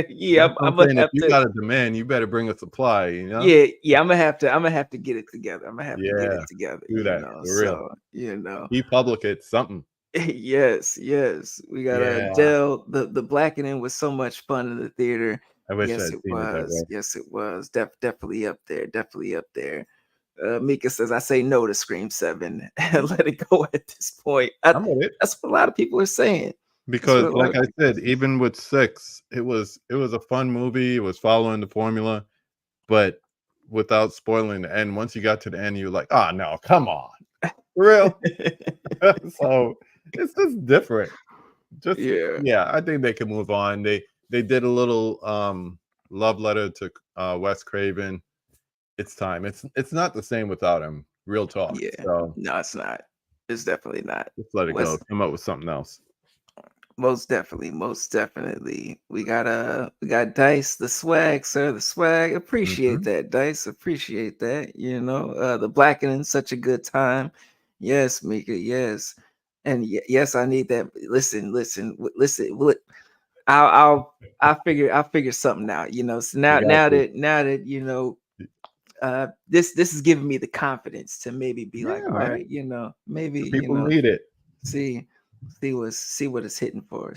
Yeah,
that's
I'm,
what
I'm
I'm
gonna
saying. If
have
you
to.
got a demand, you better bring a supply. You know?
Yeah, I'm gonna have to get it together. I'm gonna have to get it
Yeah,
together,
do that for real.
So,
Public it something.
yes, yes. We got a
Yeah,
Dell. The blackening was so much fun in the theater.
I wish I
Yes,
had
it
seen it that
was.
way.
Yes, it was. Definitely up there. Definitely up there. Mika says, "I say no to Scream 7 and let it go at this point."
I'm with it
That's what a lot of people are saying. That's what
because,
a lot
like
of
I
people are
said,
saying.
even with six, it was a fun movie. It was following the formula, but without spoiling the end. Once you got to the end, you're like, "Oh no, come on, for real." So it's just different. Just
Yeah,
yeah, I think they can move on. They did a little love letter to Wes Craven. It's time. It's not the same without him. Real talk.
yeah.
So
No, it's not. It's definitely not.
just let it go.
Wes
Come up with something else.
Most definitely, most definitely. We got Dice, the swag, sir, the swag. Appreciate
Hmm.
that, Dice. Appreciate that. The blackening, such a good time. Yes, Mika, yes. And yes, I need that. Listen. I'll figure something out. So
You
now
got
now
to.
that now that this is giving me the confidence to maybe be like,
Yeah,
all
man.
right, maybe,
The people need it.
see see what it's hitting for,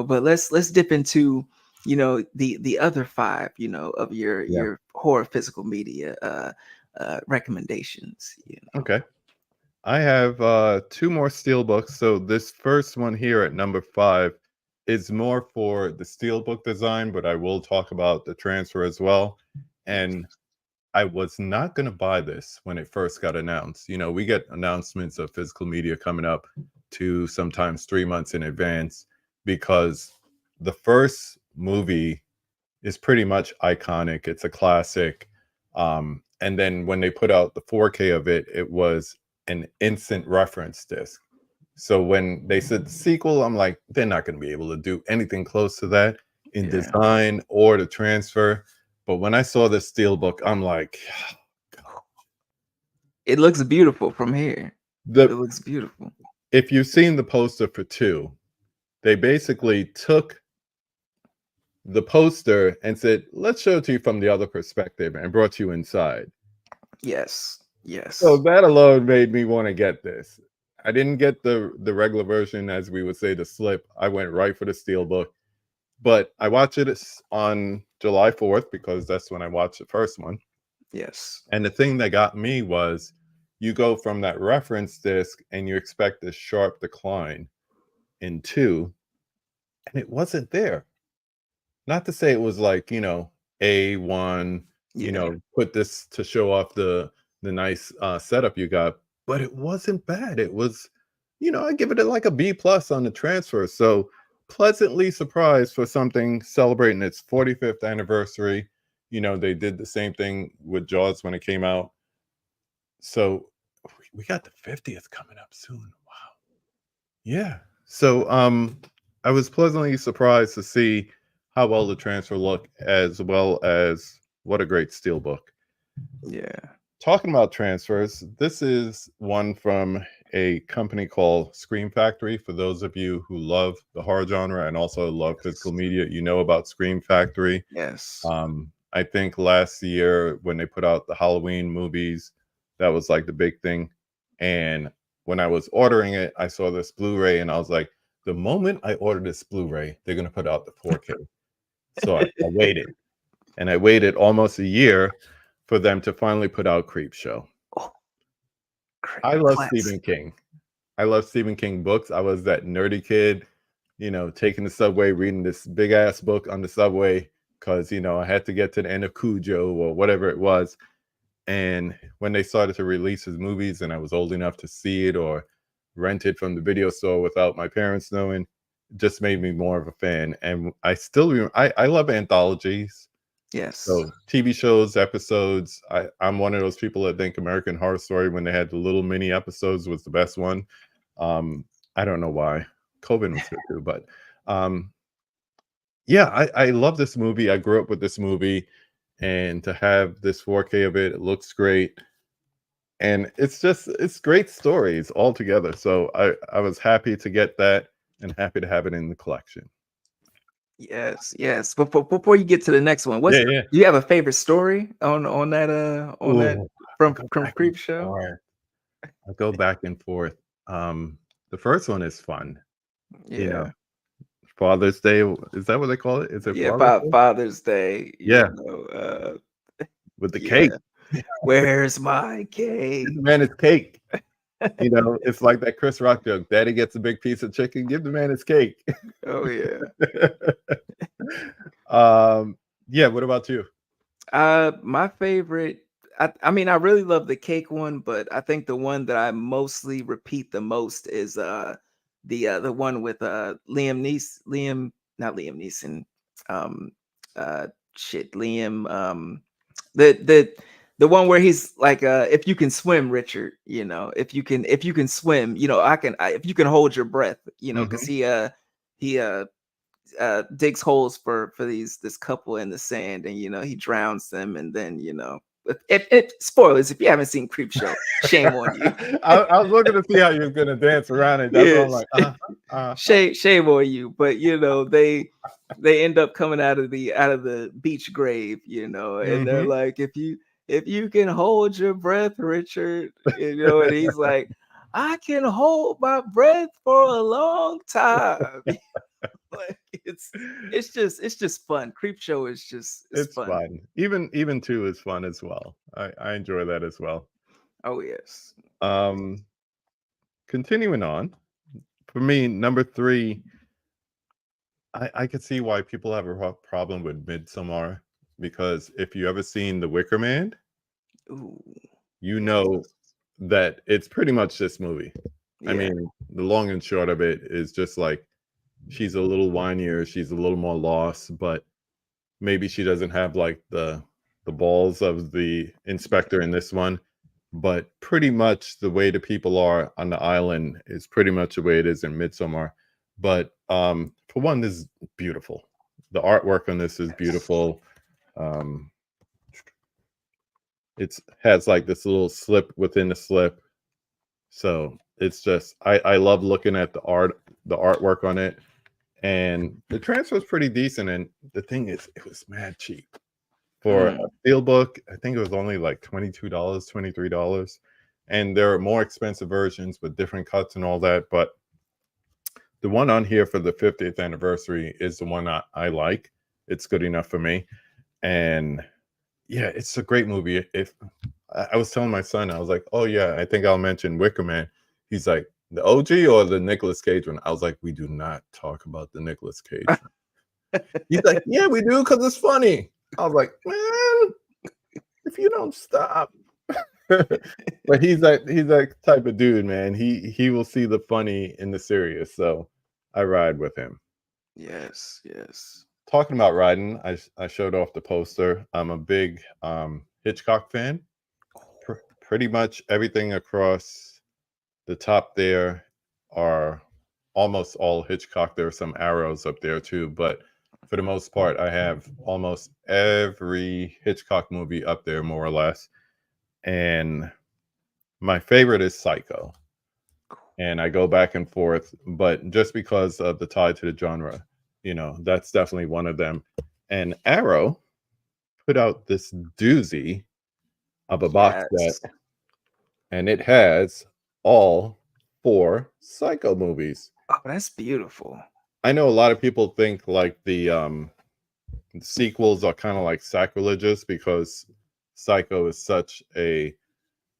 but let's dip into the other five of your
Yeah.
your horror physical media recommendations.
Okay. I have two more steel books. So this first one here at number 5 is more for the steel book design, but I will talk about the transfer as well. And I was not going to buy this when it first got announced. We get announcements of physical media coming up to sometimes 3 months in advance because the first movie is pretty much iconic. It's a classic. And then when they put out the 4K of it, it was an instant reference disc. So when they said sequel, I'm like, they're not going to be able to do anything close to that in
Yeah,
design or the transfer. But when I saw this steelbook, I'm like,
it looks beautiful from here. It
the
looks beautiful.
if you've seen the poster for 2, they basically took the poster and said, let's show it to you from the other perspective and brought you inside.
Yes,
So
yes,
that alone made me want to get this. I didn't get the regular version, as we would say, the slip. I went right for the steelbook. But I watched it on July 4th because that's when I watched the first one.
yes.
And the thing that got me was you go from that reference disc and you expect a sharp decline in 2, and it wasn't there. Not to say it was like, A1,
Yeah,
put this to show off the nice setup you got, but it wasn't bad. It was, I give it like a B plus on the transfer. So pleasantly surprised for something celebrating its 45th anniversary. They did the same thing with Jaws when it came out. So we got the 50th coming up soon. Wow. Yeah. So I was pleasantly surprised to see how well the transfer looked as well as What a great steelbook.
Yeah.
Talking about transfers, this is one from a company called Scream Factory. For those of you who love the horror genre and also love physical media, you know about Scream Factory.
Yes.
I think last year when they put out the Halloween movies, that was like the big thing. And when I was ordering it, I saw this Blu-ray and I was like, the moment I order this Blu-ray, they're going to put out the 4K. So I waited, and I waited almost a year for them to finally put out Creepshow.
Oh, great
I love
class.
Stephen King. I love Stephen King books. I was that nerdy kid, taking the subway, reading this big ass book on the subway because, I had to get to the end of Cujo or whatever it was. And when they started to release his movies and I was old enough to see it or rent it from the video store without my parents knowing, it just made me more of a fan. And I still, I love anthologies.
Yes.
So TV shows, episodes. I'm one of those people that think American Horror Story, when they had the little mini episodes, was the best one. Um, I don't know why. Coven was good too, but um, yeah, I love this movie. I grew up with this movie, and to have this 4K of it, it looks great, and it's great stories all together. So I was happy to get that, and happy to have it in the collection.
Yes. Yes. Before you get to the next one,
Yeah,
what's
yeah.
do you have a favorite story on that
Ooh, I
from
go back and
Creep Show?
forth. I go back and forth. The first one is fun. You know,
Yeah.
Father's Day. Is that what they call it? Is it
Yeah,
Father's Day?
Father's Day,
Yeah, with the cake.
yeah. Where's my
Give
cake?
the man his cake. It's like that Chris Rock joke. Daddy gets a big piece of chicken. Give the man his cake.
Oh yeah.
um, yeah. What about you?
My favorite. I mean, I really love the cake one, but I think the one that I mostly repeat the most is the one with Liam, not Liam Neeson, um uh shit Liam the the one where he's like if you can swim, Richard, if you can swim, if you can hold your breath, because
Hmm.
he digs holes for this couple in the sand, and he drowns them, and then if spoilers, if you haven't seen Creep Show, shame on you.
I was looking to see how you was gonna dance around it. That's what I'm
Yes.
like.
Shame on you, but they end up coming out of the beach grave, and they're
Hmm.
like, if you can hold your breath, Richard, and he's like, I can hold my breath for a long time. Like it's just fun. Creep Show is
It's
fun.
fun. Even two is fun as well. I enjoy that as well.
Oh yes.
Um, Continuing on, for me, number three, I could see why people have a problem with Midsommar, because if you ever seen The Wicker Man,
Ooh,
you
yes.
know that it's pretty much this movie. I
Yeah.
mean, the long and short of it is just like she's a little whinier, she's a little more lost, but maybe she doesn't have like the balls of the inspector in this one. But pretty much the way the people are on the island is pretty much the way it is in Midsommar. But for one, this is beautiful. The artwork on this is
Yes.
beautiful. Um, it's has like this little slip within the slip, so it's just I love looking at the artwork on it, and the transfer is pretty decent. And the thing is, it was mad cheap for a
Mm,
steelbook. I think it was only like $22, $23, and there are more expensive versions with different cuts and all that. But the one on here for the 50th anniversary is the one I like. It's good enough for me, and yeah, it's a great movie. If I was telling my son, I was like, "Oh yeah, I think I'll mention Wicker Man." He's like, "The OG or the Nicolas Cage one?" I was like, "We do not talk about the Nicolas Cage one." He's like, "Yeah, we do because it's funny." I was like, "Man, if you don't stop." But he's that type of dude, man. He will see the funny in the serious. So I ride with him.
yes. Yes.
Talking about riding, I showed off the poster. I'm a big Hitchcock fan. Pretty much everything across the top there are almost all Hitchcock. There are some arrows up there too, but for the most part, I have almost every Hitchcock movie up there, more or less. And my favorite is Psycho. And I go back and forth, but just because of the tie to the genre, that's definitely one of them. And Arrow put out this doozy of a box set,
Yes.
and it has all four Psycho movies.
Oh, that's beautiful.
I know a lot of people think like the sequels are kind of like sacrilegious because Psycho is such a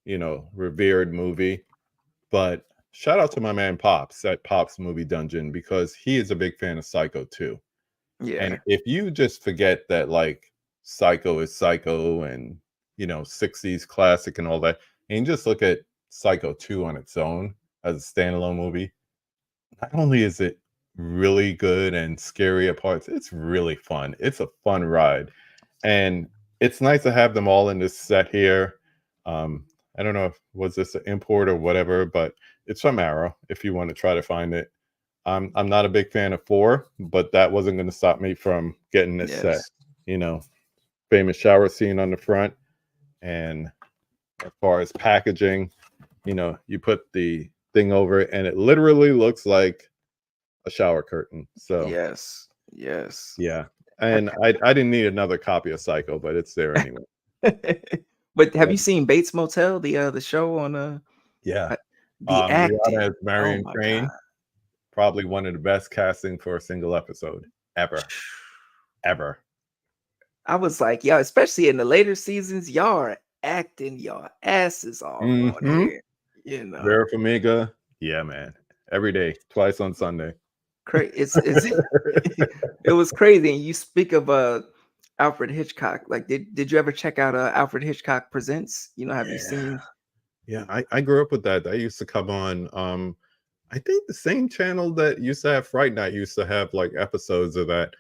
revered movie. But shout out to my man Pops at Pops Movie Dungeon because he is a big fan of Psycho too. And
Yeah.
if you just forget that like Psycho is Psycho and 60s classic and all that, and you just look at Psycho 2 on its own as a standalone movie, not only is it really good and scary at parts, it's really fun. It's a fun ride. And it's nice to have them all in this set here. Um, I don't know if was this an import or whatever, but it's from Arrow if you want to try to find it. I'm not a big fan of 4, but that wasn't going to stop me from getting this set.
Yes.
You know, famous shower scene on the front, and as far as packaging, you put the thing over it, and it literally looks like a shower curtain. So
Yes. Yes.
yeah, and I didn't need another copy of Psycho, but it's there anyway.
But have
But
you seen Bates Motel, the show on
yeah,
uh, the
Rihanna
acting?
as
Oh
Marion
my
Crane,
god.
probably one of the best casting for a single episode ever, ever.
I was like, y'all, especially in the later seasons, y'all are acting your asses off on
Mm-hmm.
here. You know,
Vera Farmiga, yeah, man. Every day, twice on Sunday.
it's it was crazy. And you speak of Alfred Hitchcock. Like, did you ever check out Alfred Hitchcock Presents? Have you
Yeah,
seen?
yeah. I grew up with that. That used to come on. I think the same channel that used to have Fright Night used to have like episodes of that.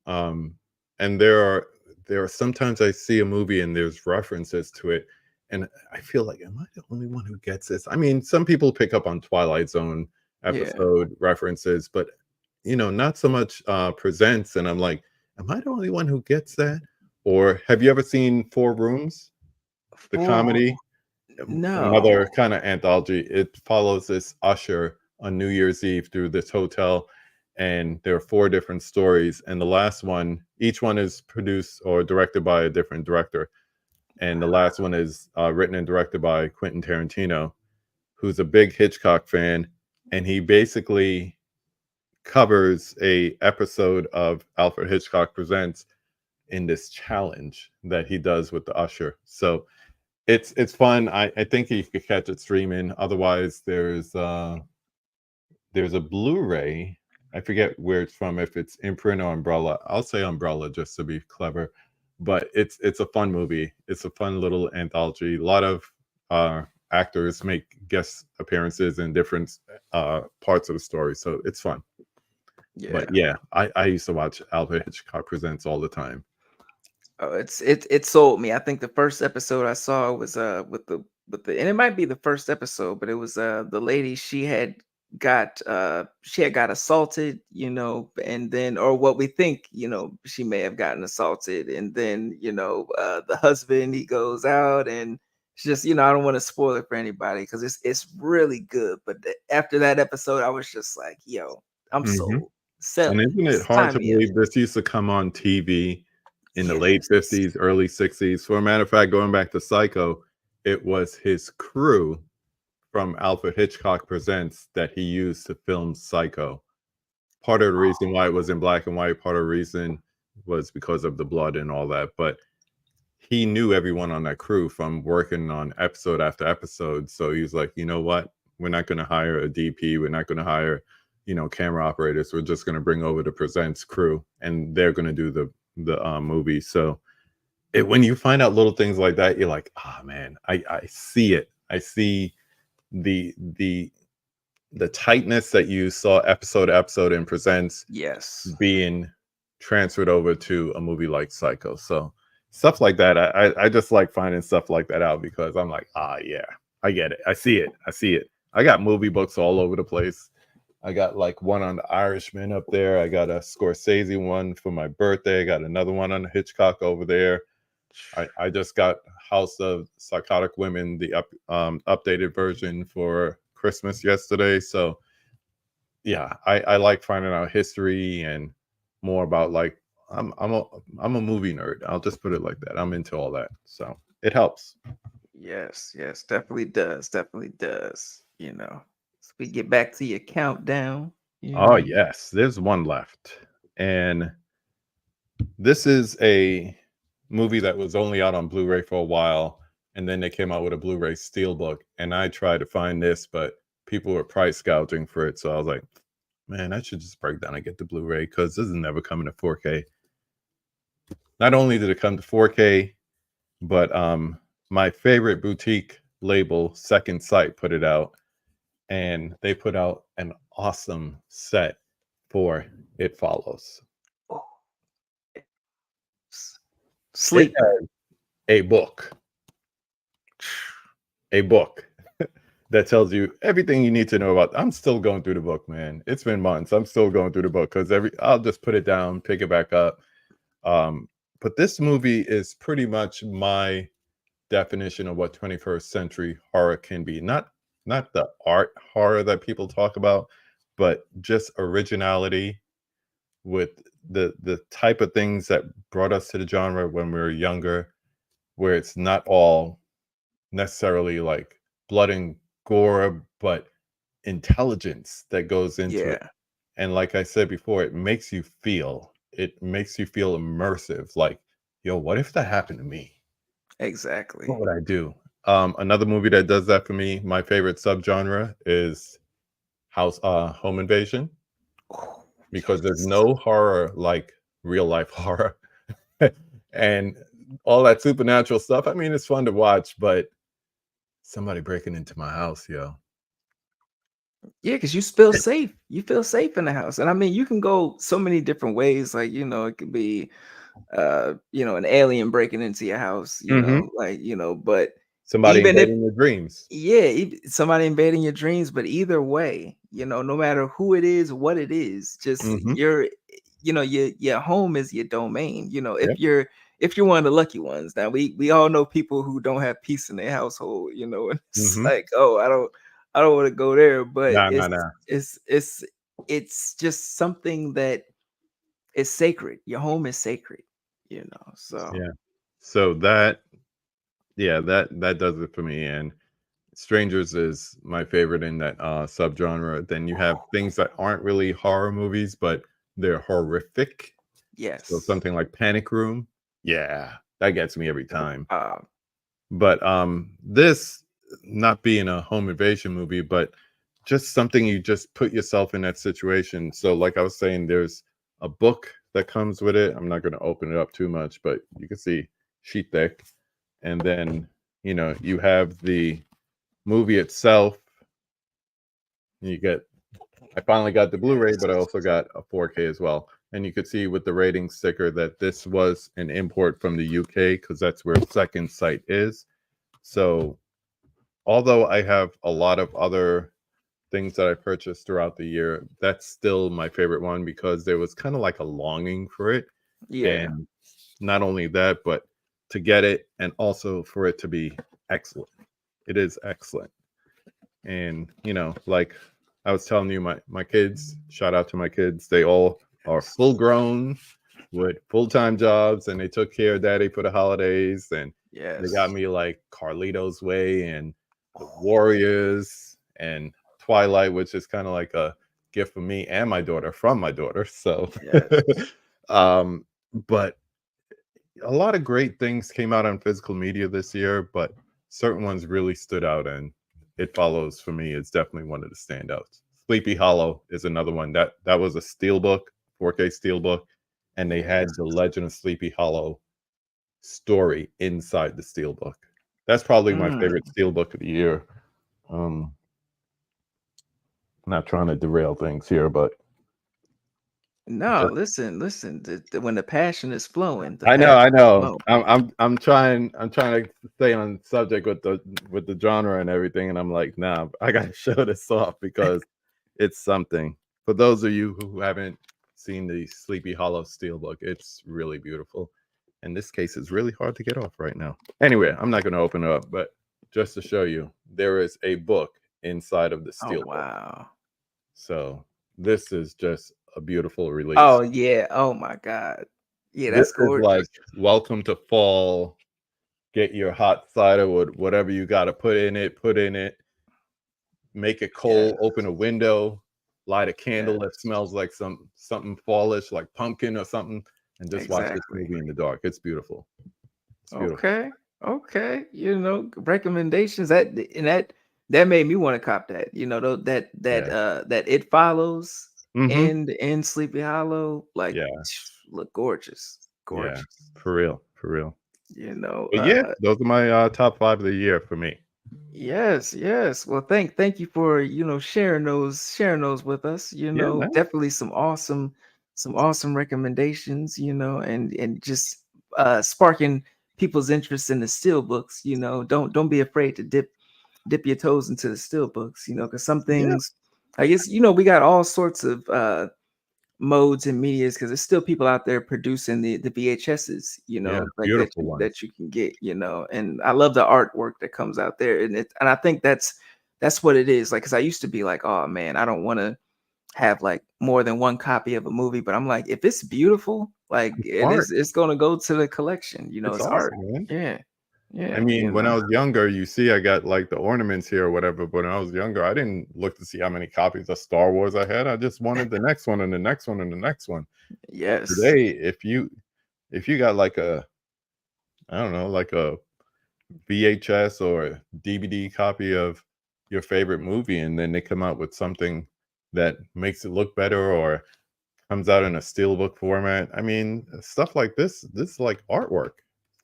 Um, and there are sometimes I see a movie and there's references to it, and I feel like, am I the only one who gets this? I mean, some people pick up on Twilight Zone
Yeah.
episode references, but not so much presents. And I'm like, am I the only one who gets that? Or have you ever seen Four Rooms, the
For
comedy? Another
no.
kind of anthology. It follows this usher on New Year's Eve through this hotel, and there are four different stories. And the last one, each one is produced or directed by a different director. And the last one is written and directed by Quentin Tarantino, who's a big Hitchcock fan, and he basically covers a episode of Alfred Hitchcock Presents in this challenge that he does with the usher. So it's fun. I think you could catch it streaming. Otherwise, there's a Blu-ray. I forget where it's from, if it's Imprint or Umbrella. I'll say Umbrella just to be clever. But it's a fun movie. It's a fun little anthology. A lot of actors make guest appearances in different parts of the story, so it's fun.
Yeah.
But yeah, I used to watch Alfred Hitchcock Presents all the time.
Oh, it sold me. I think the first episode I saw was with the and it might be the first episode, but it was the lady she had got assaulted, and then or what we think, she may have gotten assaulted, and then the husband, he goes out, and it's just, I don't want to spoil it for anybody because it's really good. But after that episode, I was just like, yo, I'm
Hmm.
sold. Sell
And
it.
isn't it hard
Sign
to
me up.
believe this used to come on TV in the late
Yes.
50s, early 60s? For a matter of fact, going back to Psycho, it was his crew from Alfred Hitchcock Presents that he used to film Psycho. Part of the reason why it was in black and white, part of the reason was because of the blood and all that. But he knew everyone on that crew from working on episode after episode. So he was like, you know what? We're not going to hire a DP. We're not going to hire, camera operators. We're just going to bring over the presents crew, and they're going to do the movie. So when you find out little things like that, you're like, ah, man, I see it. I see the the the tightness that you saw episode to episode in presents
Yes.
being transferred over to a movie like Psycho. So stuff like that, I just like finding stuff like that out because I'm like, ah, yeah, I get it. I see it. I see it. I got movie books all over the place. I got like one on the Irishman up there. I got a Scorsese one for my birthday. I got another one on Hitchcock over there. I just got House of Psychotic Women, the updated version for Christmas yesterday. So yeah, I like finding out history and more about like I'm a I'm a movie nerd. I'll just put it like that. I'm into all that. So it helps.
Yes, yes, definitely does. Definitely does. So we get back to your countdown. You
Oh
know.
yes, there's one left. And this is a movie that was only out on Blu-ray for a while, and then they came out with a Blu-ray steelbook. And I tried to find this, but people were price gouging for it. So I was like, man, I should just break down and get the Blu-ray because this is never coming to 4K. Not only did it come to 4K, but my favorite boutique label, Second Sight, put it out, and they put out an awesome set for It Follows.
Oh, s-
It
sleeper.
has a book, a book that tells you everything you need to know about. I'm still going through the book, man. It's been months. I'm still going through the book because I'll just put it down, pick it back up. Um, but this movie is pretty much my definition of what 21st century horror can be. Not the art horror that people talk about, but just originality with the type of things that brought us to the genre when we were younger, where it's not all necessarily like blood and gore, but intelligence that goes into it.
Yeah,
And like I said before, it makes you feel immersive. Like, yo, what if that happened to me? What
exactly.
would I do? Another movie that does that for me, my favorite subgenre is home invasion,
Oh,
because there's
yes.
no horror like real life horror. And all that supernatural stuff. I mean, it's fun to watch, but somebody breaking into my house, yo.
Yeah, because you feel safe. You feel safe in the house. And I mean, you can go so many different ways. Like, it could be an alien breaking into your house,
Hmm.
but
Somebody
even if
invading your dreams.
yeah, somebody invading your dreams, but either way, no matter who it is, what it is, just
Hmm.
your home is your domain.
Yeah.
If you're one of the lucky ones. Now we all know people who don't have peace in their household, and it's
Hmm.
like, oh, I don't want to go there, but
Nah, nah,
it's
nah.
it's it's it's just something that is sacred. Your home is sacred. So
Yeah. So that, yeah, that does it for me. And Strangers is my favorite in that subgenre. Then you have things that aren't really horror movies, but they're horrific. So
yes.
something like Panic Room. Yeah, that gets me every time.
uh
But this not being a home invasion movie, but just something you just put yourself in that situation. So like I was saying, there's a book that comes with it. I'm not going to open it up too much, but you can see sheet thick. And then, you have the movie itself. You get I finally got the Blu-ray, but I
yes.
also got a 4K as well. And you could see with the rating sticker that this was an import from the UK because that's where Second Sight is. So although I have a lot of other things that I purchased throughout the year, that's still my favorite one because there was kind of like a longing for it.
Yeah.
And not only that, but to get it and also for it to be excellent. It is excellent. And, like I was telling you, my kids, shout out to my kids, they all are full grown with full-time jobs, and they took care of daddy for the holidays, and they got
Yes.
me like Carlito's Way and the
Oh,
Warriors and Twilight, which is kind of like a gift for me and my daughter from my daughter. So
yes.
um but a lot of great things came out on physical media this year, but certain ones really stood out, and It Follows for me is definitely one of the standouts. Sleepy Hollow is another one that was a steelbook, 4K steelbook, and they had
Yes.
the Legend of Sleepy Hollow story inside the steelbook. That's probably my
Mm.
favorite steelbook of the year. Um, not trying to derail things here, but
No,
just
listen. When the passion is flowing, the
I know,
passion
I
is
know.
flowing.
I'm trying to stay on subject with the genre and everything, and I'm like, nah, I gotta show this off because it's something. For those of you who haven't seen the Sleepy Hollow Steelbook, it's really beautiful. And this case is really hard to get off right now. Anyway, I'm not going to open it up, but just to show you, there is a book inside of the
Oh
Steelbook.
wow.
So this is just a beautiful release.
Oh yeah. Oh my God. Yeah,
This
that's
is like
gorgeous.
welcome to fall. Get your hot cider with whatever you got to put in it, put in it. Make it
Yeah.
cold, open a window, light a candle that
Yes.
smells like something fallish, like pumpkin or something, and just watch this
Exactly.
movie in the dark. It's beautiful. It's beautiful.
Okay. Okay. Recommendations that made me want to cop that.
Yeah.
That It Follows
Mm-hmm.
and Sleepy Hollow, like
Yeah.
look gorgeous.
Yeah.
Gorgeous.
For real. For real.
You know,
But yeah, those are my top 5 of the year for me.
yes, yes. Well, thank you for, sharing those with us.
Yeah, man.
Definitely some awesome recommendations, and just sparking people's interest in the still books, don't be afraid to dip your toes into the still books, because some
Yeah.
things, I guess, we got all sorts of modes and medias, because there's still people out there producing the VHSs,
Yeah.
like
Beautiful
that
ones.
you can get, and I love the artwork that comes out there, and I think that's what it is, like, because I used to be like, oh man, I don't want to have like more than one copy of a movie, but I'm like, if it's beautiful, like
Art.
it's gonna go to the collection,
It's
it's
art,
art.
man.
Yeah,
I
yeah,
mean, when I was younger, you see, I got like the ornaments here or whatever. But when I was younger, I didn't look to see how many copies of Star Wars I had. I just wanted the next one and the next one and the next one.
yes.
Today, if you got like a, I don't know, like a VHS or DVD copy of your favorite movie, and then they come out with something that makes it look better or comes out in a steelbook format. I mean, stuff like this is like artwork.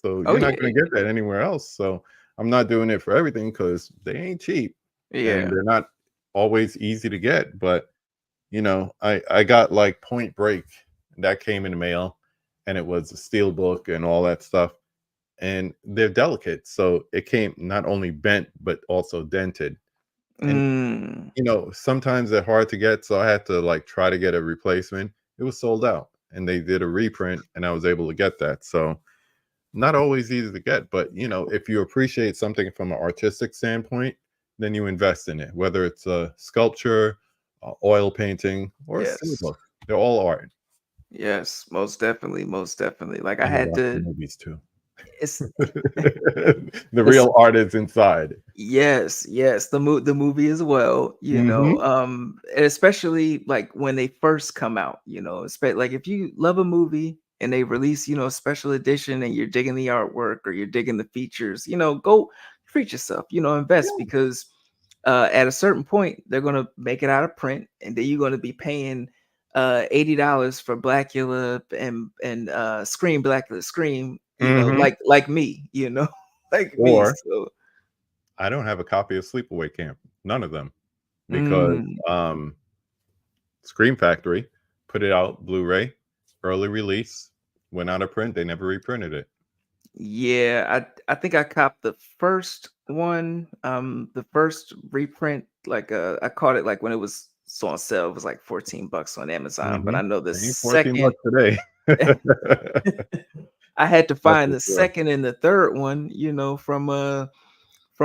So
Oh
you're not
yeah,
going to get that anywhere else. So I'm not doing it for everything because they ain't cheap and
yeah.
they're not always easy to get. But I got like Point Break that came in the mail, and it was a steelbook and all that stuff. And they're delicate, so it came not only bent but also dented. And
Mm,
sometimes they're hard to get, so I had to like try to get a replacement. It was sold out, and they did a reprint, and I was able to get that. So not always easy to get, but if you appreciate something from an artistic standpoint, then you invest in it, whether it's a sculpture, oil painting, or a
yes.
steelbook. They're all art,
Yes, most definitely, most definitely. Like I
and you
had
watch the
to
movies too.
it's
The
it's
real art is inside.
yes, yes, the movie as well,
Hmm.
and especially like when they first come out, like if you love a movie and they release, a special edition and you're digging the artwork or you're digging the features, go treat yourself, invest,
Yeah.
because at a certain point they're gonna make it out of print, and then you're gonna be paying $80 for Blackula and Scream Blackula Scream,
Hmm.
like me, like me.
Or
So
I don't have a copy of Sleepaway Camp. None of them, because
mm,
Scream Factory put it out Blu-ray, early release, went out of print. They never reprinted it.
yeah, I think I copped the first one, the first reprint, like I caught it like when it was on sale. It was like $14 on Amazon, but
Hmm.
I know the
Ain't 14
second
bucks today.
I had to
That's
find
for
the
sure.
second and the third one, from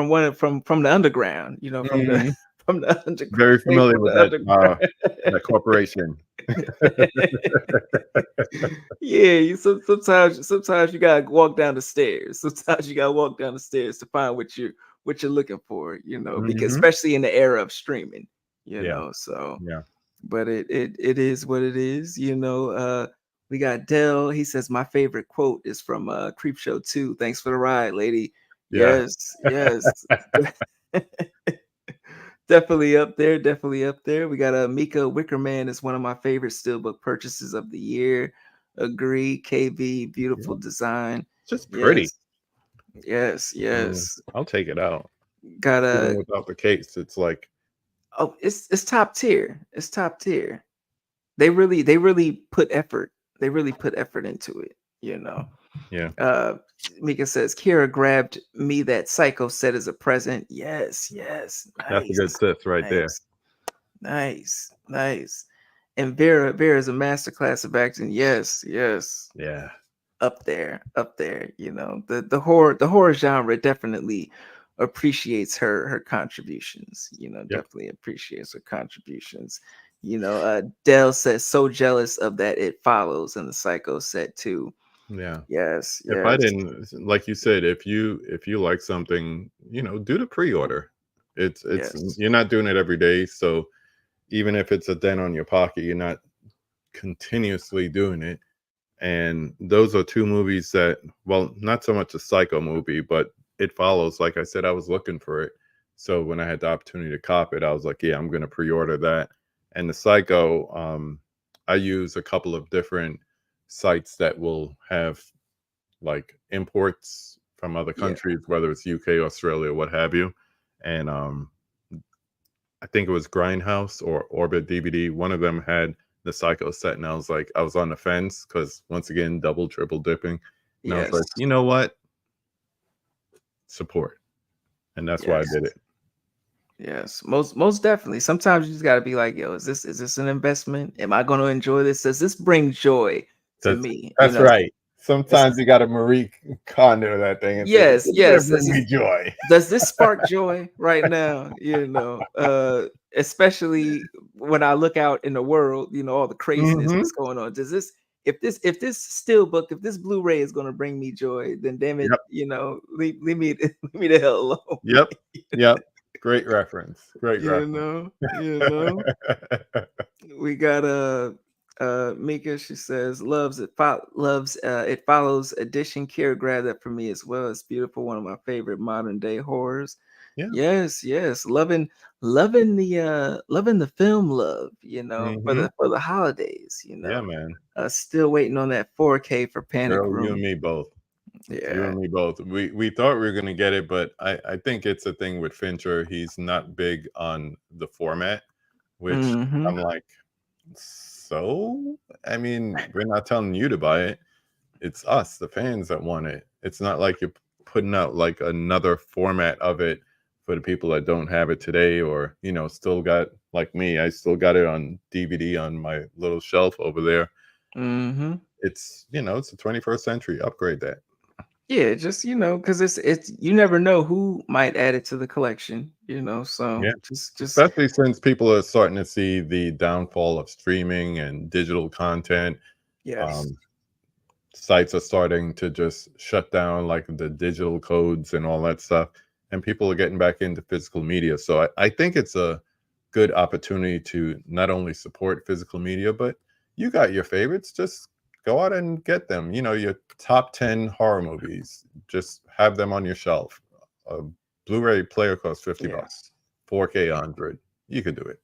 one from the underground, from the
Mhm.
from the underground,
Very
straight
familiar
from
with
the
that corporation.
underground. Yeah, sometimes you gotta walk down the stairs. Sometimes you gotta walk down the stairs to find what you're looking for, because
Mhm.
especially in the era of streaming,
Yeah,
so
yeah,
but it is what it is, we got Dell. He says my favorite quote is from Creep Show 2. Thanks for the ride, lady.
yeah.
Yes, yes. Definitely up there, definitely up there. We got a Mika Wickerman is one of my favorite steelbook purchases of the year. Agree, KB, beautiful
Yeah,
design.
just pretty.
Yes, yes,
I mean,
yes.
I'll take it out.
Got
Even
a
without the case, it's like,
oh, it's top tier. It's top tier. They really put effort. They really put effort into it, you know.
yeah,
Uh Mika says Kira grabbed me that Psycho set as a present. Yes, yes.
that's a good
Nice.
sis right there.
Nice. Nice, nice. And Vera is a masterclass of acting. Yes, yes.
Yeah.
Up there, up there. You know, the horror genre definitely appreciates her contributions. You know,
Yep.
definitely appreciates her contributions. You know, Dell says so jealous of that it follows in the Psycho set too.
Yeah.
Yes,
If I
yes,
didn't, like you said, if you like something, do the pre-order. It's
yes,
you're not doing it every day, so even if it's a dent on your pocket, you're not continuously doing it. And those are two movies that, well, not so much a Psycho movie, but It Follows. Like I said, I was looking for it, so when I had the opportunity to cop it, I was like, yeah, I'm going to pre-order that. And the Psycho, I use a couple of different sites that will have like imports from other
yeah,
countries, whether it's UK, Australia, what have you. And I think it was Grindhouse or Orbit DVD. One of them had the Psycho set, and I was on the fence because once again, double, triple dipping. And I was
yes,
like, you know what? Support. And that's why I
yes.
did it.
Yes, most definitely. Sometimes you just got to be like, yo, is this an investment? Am I going to enjoy this? Does this bring joy to
That's
me? You
that's
know,
right.
it's,
Sometimes you got to Marie Kondo that thing and say, "Is
yes,
this gonna
yes.
bring me joy?"
Does this spark joy right now? You know, especially when I look out in the world, you know, all the craziness
Hmm.
that's going on. Does this if this steelbook, if this Blu-ray is going to bring me joy, then damn it,
Yep.
you know, leave me leave me the hell alone.
Yep. Yep. Great reference. Great
You
reference.
know, you know. We got Mika. She says loves it follows edition care grab that for me as well. It's beautiful. One of my favorite modern day horrors.
Yeah.
Yes, yes. Loving the film love, you know, for
Hmm.
the holidays, you
Yeah,
know.
man.
Still waiting on that 4K for Panic
Girl, you and
Room.
me both. You
Yeah.
and me both. We thought we were gonna get it, but I think it's a thing with Fincher. He's not big on the format, which
Mm-hmm.
I'm like, so I mean, we're not telling you to buy it. It's us, the fans, that want it. It's not like you're putting out like another format of it for the people that don't have it today, or still got, like me, I still got it on DVD on my little shelf over there.
Mm-hmm.
It's the 21st century. Upgrade that.
Yeah, just because it's you never know who might add it to the collection, you know. So
Yeah.
just
Especially since people are starting to see the downfall of streaming and digital content.
yes.
Um, Sites are starting to just shut down like the digital codes and all that stuff. And people are getting back into physical media. So I think it's a good opportunity to not only support physical media, but you got your favorites. Just go out and get them. Your top 10 horror movies, just have them on your shelf. A Blu-ray player costs
Yeah.
$50, 4K 100. You could do it.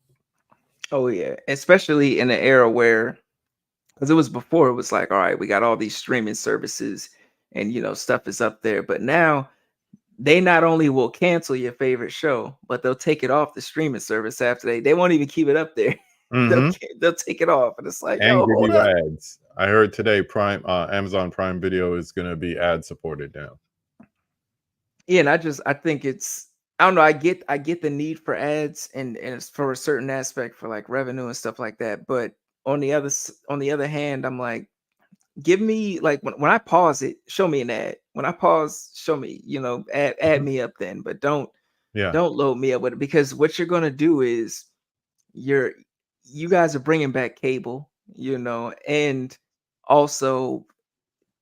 Oh yeah. Especially in an era where because it was before it was like, all right, we got all these streaming services and stuff is up there. But now they not only will cancel your favorite show, but they'll take it off the streaming service after they won't even keep it up there. they'll
Hmm.
they'll take it off. And it's like,
And
yo,
give
hold
you
up.
ads. I heard today Amazon Prime Video is going to be ad supported now.
Yeah, and I think it's I don't know, I get the need for ads and it's for a certain aspect for like revenue and stuff like that. But on the other hand, I'm like, give me like when I pause it, show me an ad. When I pause, show me, add
Mhm.
me up then, but don't
Yeah,
don't load me up with it because what you're gonna do is you're you guys are bringing back cable, and also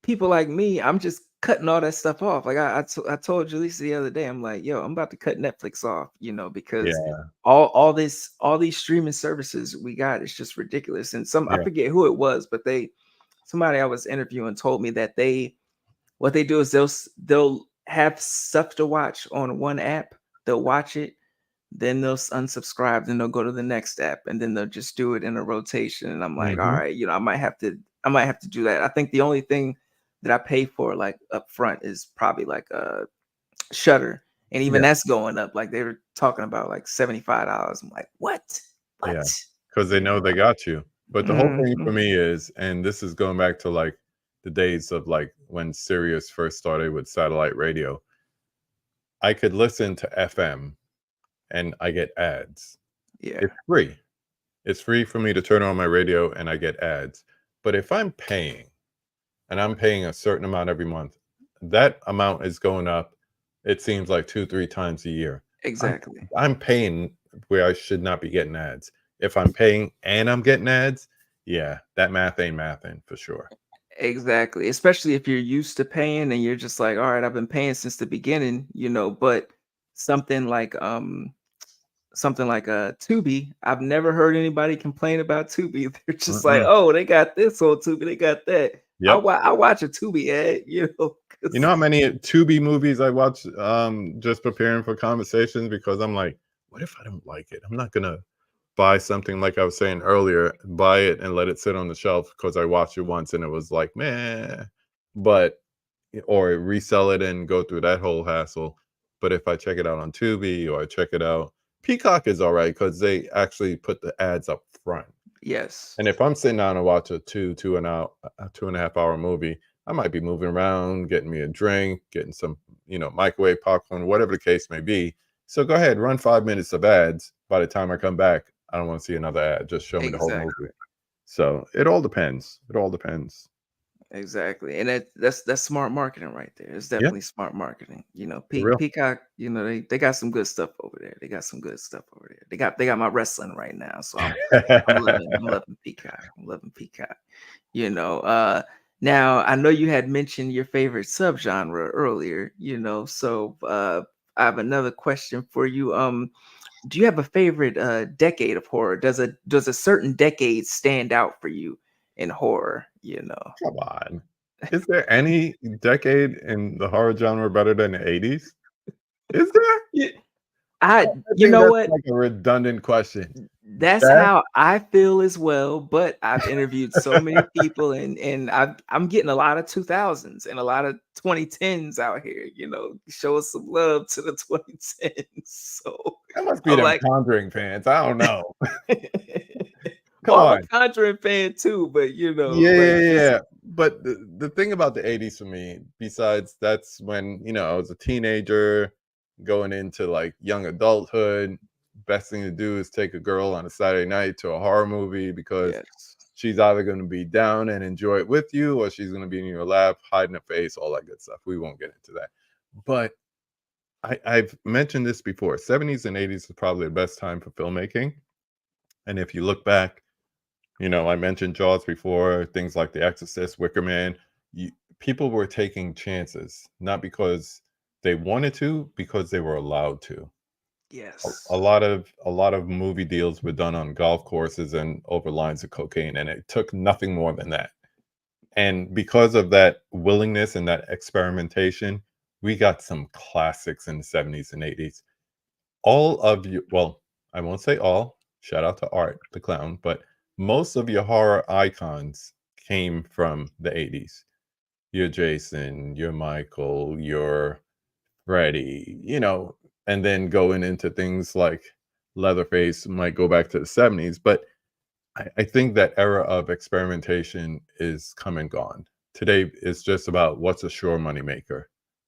people like me, I'm just cutting all that stuff off. Like I told Jaleesa the other day, I'm like, yo, I'm about to cut Netflix off, because
yeah,
all these streaming services we got is just ridiculous. And I
yeah.
forget who it was, but somebody I was interviewing told me that what they do is they'll have stuff to watch on one app, they'll watch it, then they'll unsubscribe, then they'll go to the next app, and then they'll just do it in a rotation. And I'm like, all
Mhm.
right, I might have to do that. I think the only thing that I pay for like up front is probably like a Shutter, and even
Yeah,
that's going up. Like they were talking about like $75. I'm like, what? What?
yeah. Because they
You
know
know?
they got you. But the whole thing
Mhm.
for me is, and this is going back to like the days of like when Sirius first started with satellite radio, I could listen to FM and I get ads.
Yeah,
it's free. It's free for me to turn on my radio and I get ads. But if I'm paying and I'm paying a certain amount every month, that amount is going up, it seems like 2, 3 times a year. I'm
exactly.
I'm paying where I should not be getting ads. If I'm paying and I'm getting ads, yeah, that math ain't mathing for sure.
Exactly, especially if you're used to paying and you're just like, "All right, I've been paying since the beginning," but something like, something like, Tubi, I've never heard anybody complain about Tubi. They're just like,
Mm-mm.
"Oh, they got this on Tubi, they got that."
Yep.
I watch a Tubi ad,
You know
'cause
how many Tubi movies I watch just preparing for conversations because I'm like, what if I don't like it? I'm not gonna buy something like I was saying earlier, buy it and let it sit on the shelf because I watched it once and it was like, man, but or resell it and go through that whole hassle. But if I check it out on Tubi or I check it out, Peacock is all right because they actually put the ads up front.
Yes,
And if I'm sitting down and watch a 2.5 hour movie, I might be moving around, getting me a drink, getting some, microwave popcorn, whatever the case may be. So go ahead, run 5 minutes of ads. By the time I come back, I don't want to see another ad. Just show me the whole
exactly.
movie. So it all depends. It all depends.
Exactly, and that's smart marketing right there. It's
Yeah,
definitely smart marketing.
for real.
Peacock, they got some good stuff over there. They got some good stuff over there. They got my wrestling right now, so I'm loving Peacock. I'm loving Peacock. You know, uh, Now I know you had mentioned your favorite subgenre earlier. So I have another question for you. Do you have a favorite decade of horror? Does a certain decade stand out for you in horror?
Come on. Is there any decade in the horror genre better than the 80s? Is there?
Yeah. I
I
You
think
know
that's
what?
like a redundant question.
That's
Best
how I feel as well, but I've interviewed so many people and I'm getting a lot of 2000s and a lot of 2010s out here, show us some love to the 2010s. So
that must be
I'm
them
like
Conjuring fans. I don't know. Come
well, I'm a
on.
Conjuring fan too, but
Yeah,
like
yeah,
just
yeah. But the thing about the 80s for me, besides that's when, I was a teenager going into like young adulthood. Best thing to do is take a girl on a Saturday night to a horror movie because
yes.
she's either going to be down and enjoy it with you or she's going to be in your lap, hiding her face, all that good stuff. We won't get into that. But I've mentioned this before. 70s and 80s is probably the best time for filmmaking. And if you look back, I mentioned Jaws before, things like The Exorcist, Wicker Man. You, People were taking chances, not because they wanted to, because they were allowed to. A
Yes.
lot of movie deals were done on golf courses and over lines of cocaine, and it took nothing more than that. And because of that willingness and that experimentation, we got some classics in the 70s and 80s. All of you, well, I won't say all, shout out to Art the Clown, but most of your horror icons came from the 80s. Your Jason, your Michael, your Freddy, and then going into things like Leatherface might go back to the 70s. But I think that era of experimentation is come and gone. Today is just about what's a sure moneymaker.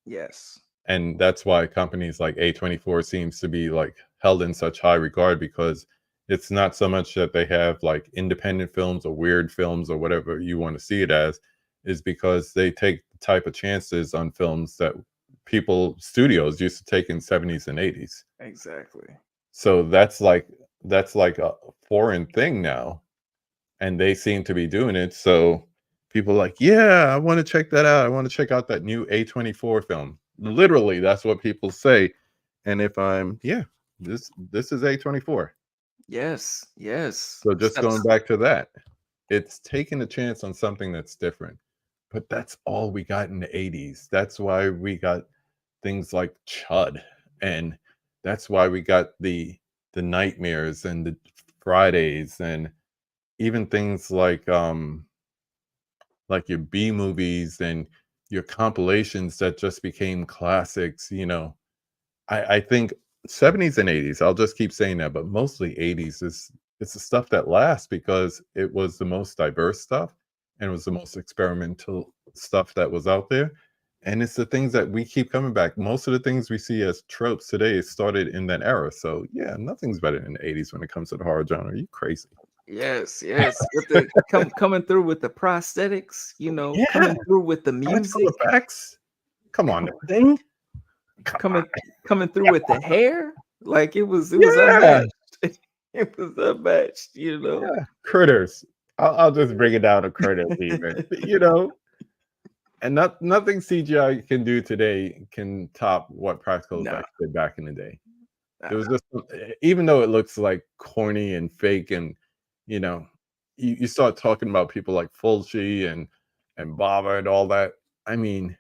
Yes.
And that's why companies like A24 seems to be like held in such high regard because it's not so much that they have like independent films or weird films or whatever you want to see it as, is because they take the type of chances on films that studios used to take in 70s and 80s.
Exactly.
So that's like a foreign thing now, and they seem to be doing it. So people are like, yeah, I want to check that out. I want to check out that new A24 film. Literally, that's what people say. And if yeah, this is A24.
Yes. Yes.
So just going
Steps.
back to that, it's taking a chance on something that's different. But that's all we got in the 80s. That's why we got things like Chud, and that's why we got the nightmares and the Fridays, and even things like your B movies and your compilations that just became classics. I think 70s and 80s, I'll just keep saying that, but mostly 80s is it's the stuff that lasts because it was the most diverse stuff and it was the most experimental stuff that was out there. And it's the things that we keep coming back. Most of the things we see as tropes today started in that era. So yeah, nothing's better than the 80s when it comes to the horror genre. Are you crazy?
Yes, yes. With the coming through with the prosthetics,
Yeah,
coming through with the
practical
music,
effects. Come on,
com-
the thing. Come on.
coming coming through with the hair. Like it was
Yeah,
unmatched. It was unmatched.
yeah. Critters. I'll just bring it down to critters, even. And nothing CGI can do today can top what practical
Nah,
effects did back in the day. It was
nah.
just even though it looks like corny and fake, and you know, you start talking about people like Fulci and Baba and all that. I mean,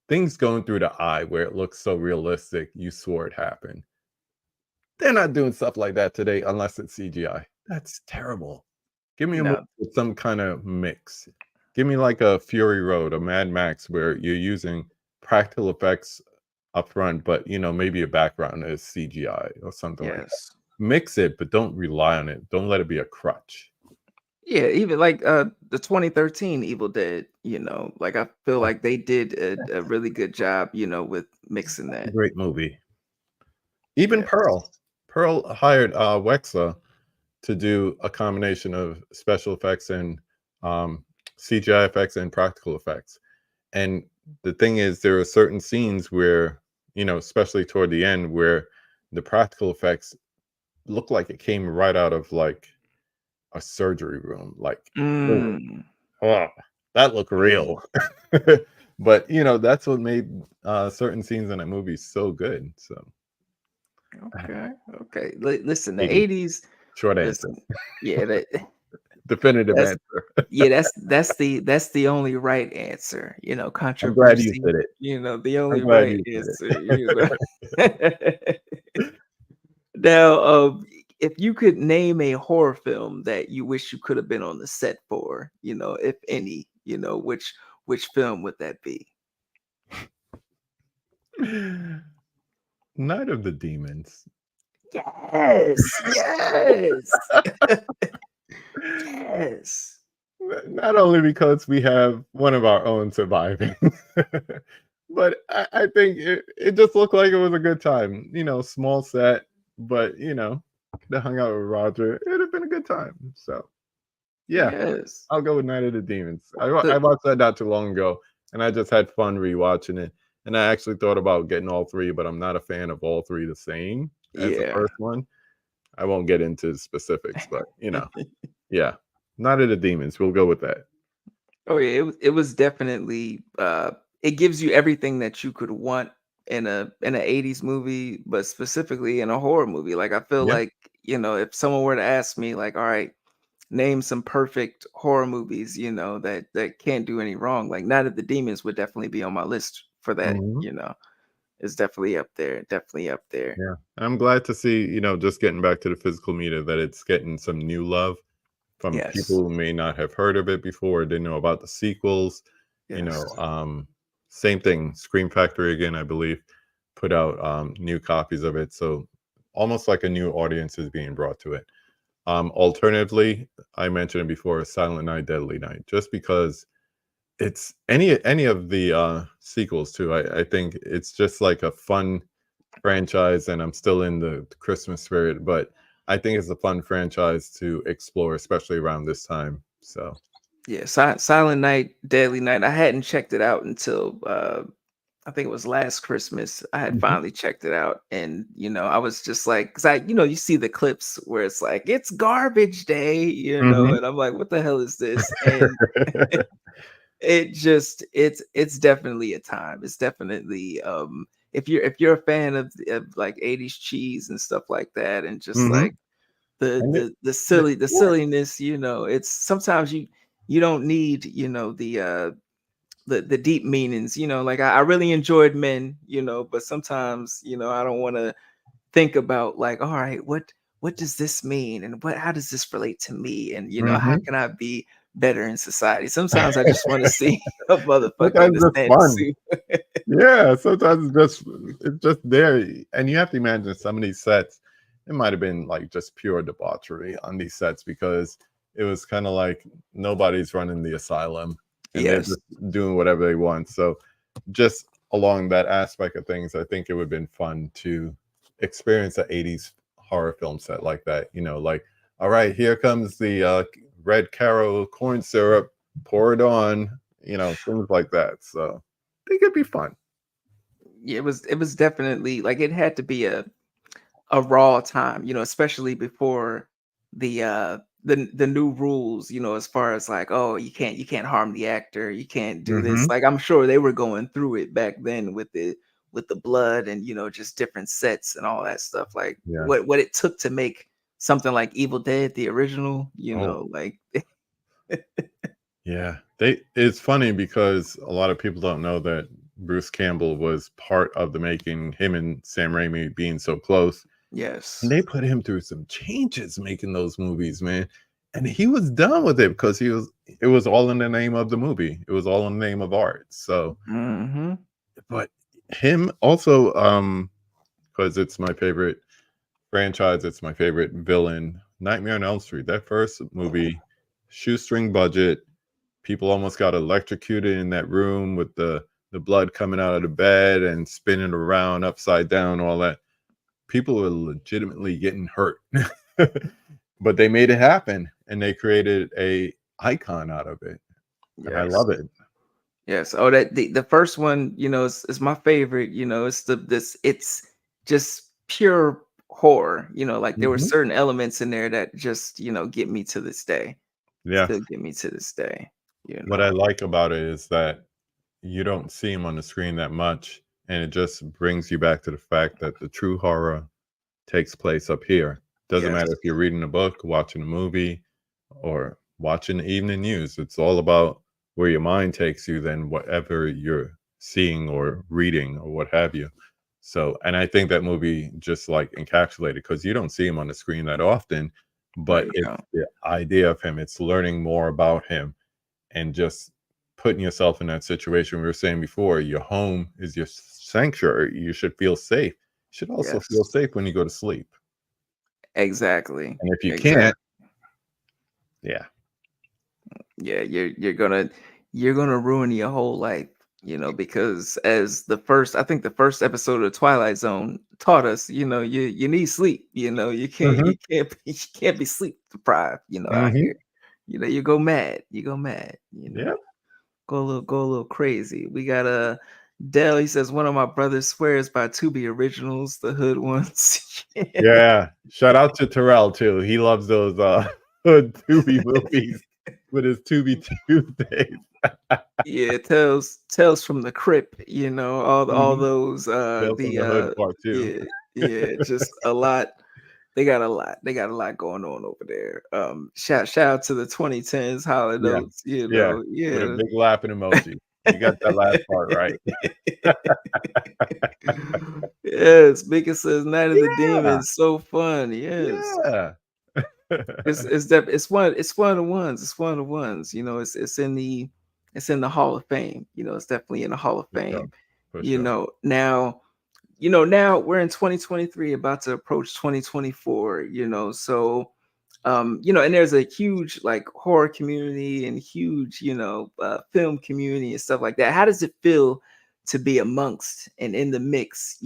things going through the eye where it looks so realistic, you swore it happened. They're not doing stuff like that today unless it's CGI. That's terrible. Give me a movie
No.
with some kind of mix. Give me like a Fury Road, a Mad Max, where you're using practical effects up front, but maybe a background is CGI or something like that.
Yes.
Mix it, but don't rely on it. Don't let it be a crutch.
Yeah, even like the 2013 Evil Dead, like I feel like they did a really good job, with mixing that.
Great movie. Even
Yes.
Pearl. Pearl hired Wexa to do a combination of special effects and um, CGI effects and practical effects. And the thing is, there are certain scenes where, especially toward the end, where the practical effects look like it came right out of like a surgery room. Like, oh,
Mm,
oh, that looked
mm.
real. But that's what made certain scenes in that movie so good. So,
Okay. Okay. Listen, the
80s,
80s,
short answer,
listen. Yeah,
definitive
that's
answer.
yeah, that's the only right answer.
I'm glad you
Controversy,
said it.
the
I'm
only
glad
right
you
answer,
said it.
Now, if you could name a horror film that you wish you could have been on the set for, if any, which film would that be?
Night of the Demons.
Yes, yes, yes,
Not only because we have one of our own surviving, but I think it just looked like it was a good time. Small set, but could have hung out with Roger. It would have been a good time. So yeah,
yes.
I'll go with Night of the Demons. I
The
watched that not too long ago, and I just had fun rewatching it. And I actually thought about getting all three, but I'm not a fan of all three the same as the
Yeah.
first one. I won't get into specifics, but yeah, Night of the Demons. We'll go with that.
Oh yeah, it was definitely it gives you everything that you could want in a 80s movie, but specifically in a horror movie. Like I feel
Yeah.
like, if someone were to ask me like, all right, name some perfect horror movies, that can't do any wrong, like Night of the Demons would definitely be on my list for that,
Mhm.
It's definitely up there, definitely up there.
Yeah. I'm glad to see, just getting back to the physical media, that it's getting some new love from people
Yes.
who may not have heard of it before, didn't know about the sequels. You
Yes.
know, same thing. Scream Factory again, I believe, put out new copies of it. So almost like a new audience is being brought to it. Alternatively, I mentioned it before, Silent Night, Deadly Night, just because it's any of the sequels too. I think it's just like a fun franchise, and I'm still in the Christmas spirit, but I think it's a fun franchise to explore, especially around this time. So,
Yeah, Silent Night, Deadly Night. I hadn't checked it out until I think it was last Christmas. I had
mhm,
finally checked it out, and I was just like, because you see the clips where it's like it's garbage day,
mhm.
and I'm like, what the hell is this? And it's definitely a time. It's definitely if you're a fan of like 80s cheese and stuff like that, and just
Mhm.
like the
And
the the
the
silly the
yeah.
silliness, it's sometimes you don't need, the deep meanings, like I really enjoyed Men, but sometimes, I don't want to think about like, all right, what does this mean, and how does this relate to me, and how
Mhm.
can I be better in society? Sometimes I just want to see a motherfucker in
Sometimes
a
it's
standing
fun.
suit.
Yeah, sometimes it's just there, and you have to imagine some of these sets. It might have been like just pure debauchery on these sets because it was kind of like nobody's running the asylum, and they're
Yes.
just doing whatever they want. So just along that aspect of things, I think it would have been fun to experience an 80s horror film set like that. Like, all right, here comes the red Caro corn syrup, pour it on, things like that. So I think it'd be fun.
Yeah, it was definitely like it had to be a raw time, especially before the new rules, as far as like, oh, you can't harm the actor, you can't do this.
Hmm.
Like I'm sure they were going through it back then with the blood and just different sets and all that stuff. Like
Yeah.
what it took to make something like Evil Dead the original,
Oh,
like
yeah. It's funny because a lot of people don't know that Bruce Campbell was part of the making, him and Sam Raimi being so close. And
yes.
they put him through some changes making those movies, man. And he was done with it because it was all in the name of the movie. It was all in the name of art. So,
Hmm.
but him also, because it's my favorite franchise, it's my favorite villain, Nightmare on Elm Street. That first movie, shoestring budget, people almost got electrocuted in that room with the blood coming out of the bed and spinning around upside down, all that. People were legitimately getting hurt. But they made it happen and they created a icon out of it. And I
Yes.
love it.
Yes. Oh, that the first one, is my favorite. It's just pure horror. Like there were
Hmm.
certain elements in there that just, get me to this day.
Yeah.
Still get me to this day. You
What I
know.
like about it is that you don't see him on the screen that much. And it just brings you back to the fact that the true horror takes place up here. Doesn't
Yes.
matter if you're reading a book, watching a movie, or watching the evening news. It's all about where your mind takes you than whatever you're seeing or reading or what have you. So, and I think that movie just like encapsulated because you don't see him on the screen that often,
There
but
you
it's
go.
the idea of him, it's learning more about him and just putting yourself in that situation we were saying before. Your home is your sanctuary. You should feel safe. You should also feel
Yes.
safe when you go to sleep.
Exactly.
And if you
Exactly.
can't, yeah.
Yeah, you're gonna ruin your whole life, because as I think the first episode of Twilight Zone taught us, you need sleep, you can't
Hmm.
you can't be, you can't be sleep deprived, out
Hmm.
here. You go mad,
Yeah.
go a little crazy. We got a Dell, he says one of my brothers swears by Tubi originals, the hood ones.
Yeah. Shout out to Terrell too. He loves those Tubi movies with his Tubi Tuesdays.
Yeah, Tales from the Crypt, all
Hmm.
those
Tales from the Hood Part Two.
yeah, yeah, just a lot. They got a lot. They got a lot going on over there. Shout out to the 2010s Holler
Yeah.
Notes,
Yeah. With a
yeah.
big laughing emoji. You got that last part right.
Yes, Mika says Night of the
Yeah.
Demons, so fun. Yes.
Yeah.
It's one of the ones. It's one of the ones. It's in the Hall of Fame. It's definitely in the Hall of
For
Fame.
sure. For sure.
Now we're in 2023, about to approach 2024. So and there's a huge like horror community and huge, film community and stuff like that. How does it feel to be amongst and in the mix,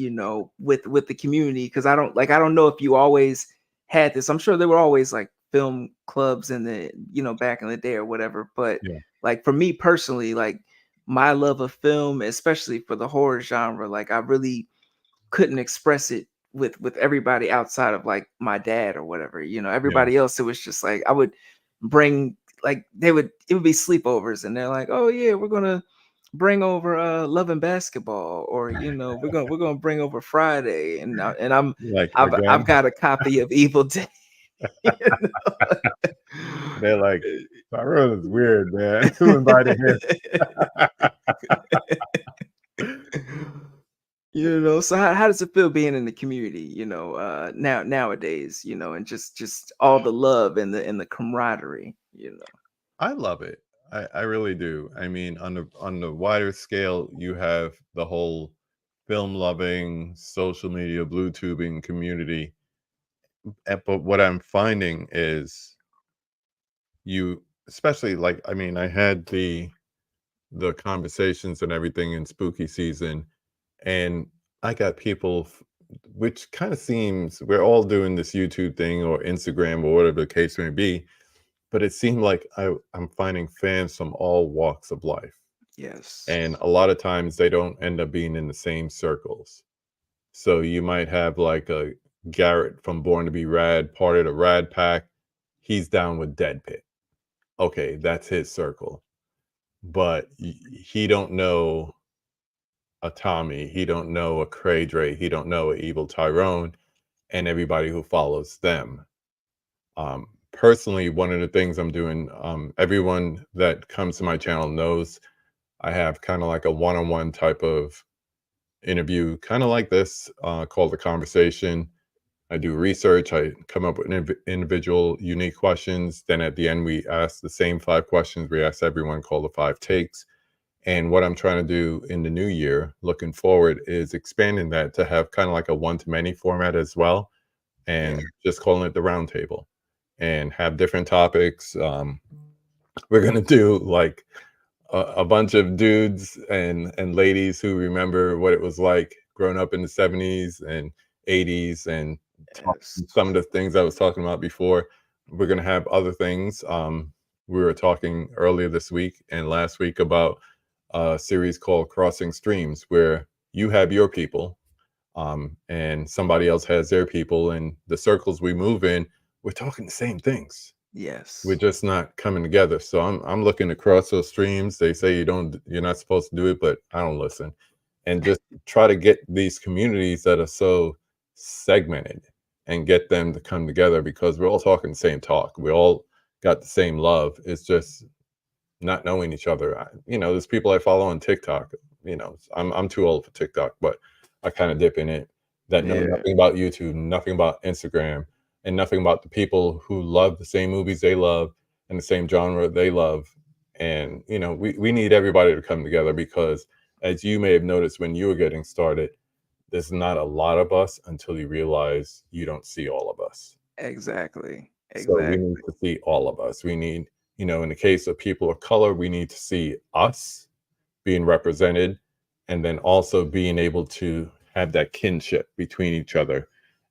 with the community? Because I don't know if you always had this. I'm sure there were always like film clubs in the, back in the day or whatever. But
Yeah.
like for me personally, like my love of film, especially for the horror genre, like I really couldn't express it with everybody outside of like my dad or whatever.
Yeah.
Everybody else, it was just like I would bring, like it would be sleepovers and they're like, oh yeah, we're gonna bring over Love and Basketball, or we're gonna bring over Friday, and
Like
I've
again,
got a copy of Evil Dead. you
they're like, Tyrone is weird, man. Who invited him?
So how does it feel being in the community, nowadays, and just all the love and the camaraderie,
I love it. I really do. I mean, on the wider scale, you have the whole film loving, social media, blue tubing community. But what I'm finding is you, especially like, I mean, I had the conversations and everything in spooky season, and I got people, which kind of seems we're all doing this YouTube thing or Instagram or whatever the case may be, but it seemed like I'm finding fans from all walks of life.
Yes.
And a lot of times they don't end up being in the same circles. So you might have like a Garrett from Born to Be Rad, part of the Rad Pack. He's down with Dead Pit. Okay, that's his circle. But he don't know a Tommy. He don't know a Cray Dre. He don't know a Evil Tyrone and everybody who follows them. Personally, one of the things I'm doing, everyone that comes to my channel knows I have kind of like a one-on-one type of interview, kind of like this, called The Conversation. I do research. I come up with individual, unique questions. Then at the end, we ask the same 5 questions. We ask everyone, called the 5 takes. And what I'm trying to do in the new year, looking forward, is expanding that to have kind of like a one-to-many format as well,
Yeah.
and just calling it the roundtable, and have different topics. We're gonna do like a bunch of dudes and ladies who remember what it was like growing up in the 70s and 80s, and
Yes.
some of the things I was talking about before. We're going to have other things. We were talking earlier this week and last week about a series called Crossing Streams, where you have your people, and somebody else has their people, and the circles we move in, we're talking the same things. We're
Yes.
just not coming together. So I'm looking across those streams. They say you're not supposed to do it, but I don't listen. And just try to get these communities that are so segmented and get them to come together, because we're all talking the same talk. We all got the same love. It's just not knowing each other. There's people I follow on TikTok. I'm too old for TikTok, but I kind of dip in it. That know
Yeah.
nothing about YouTube, nothing about Instagram, and nothing about the people who love the same movies they love and the same genre they love. And we need everybody to come together, because, as you may have noticed when you were getting started, there's not a lot of us until you realize you don't see all of us.
Exactly.
So we
Exactly.
need to see all of us. We need, in the case of people of color, we need to see us being represented, and then also being able to have that kinship between each other.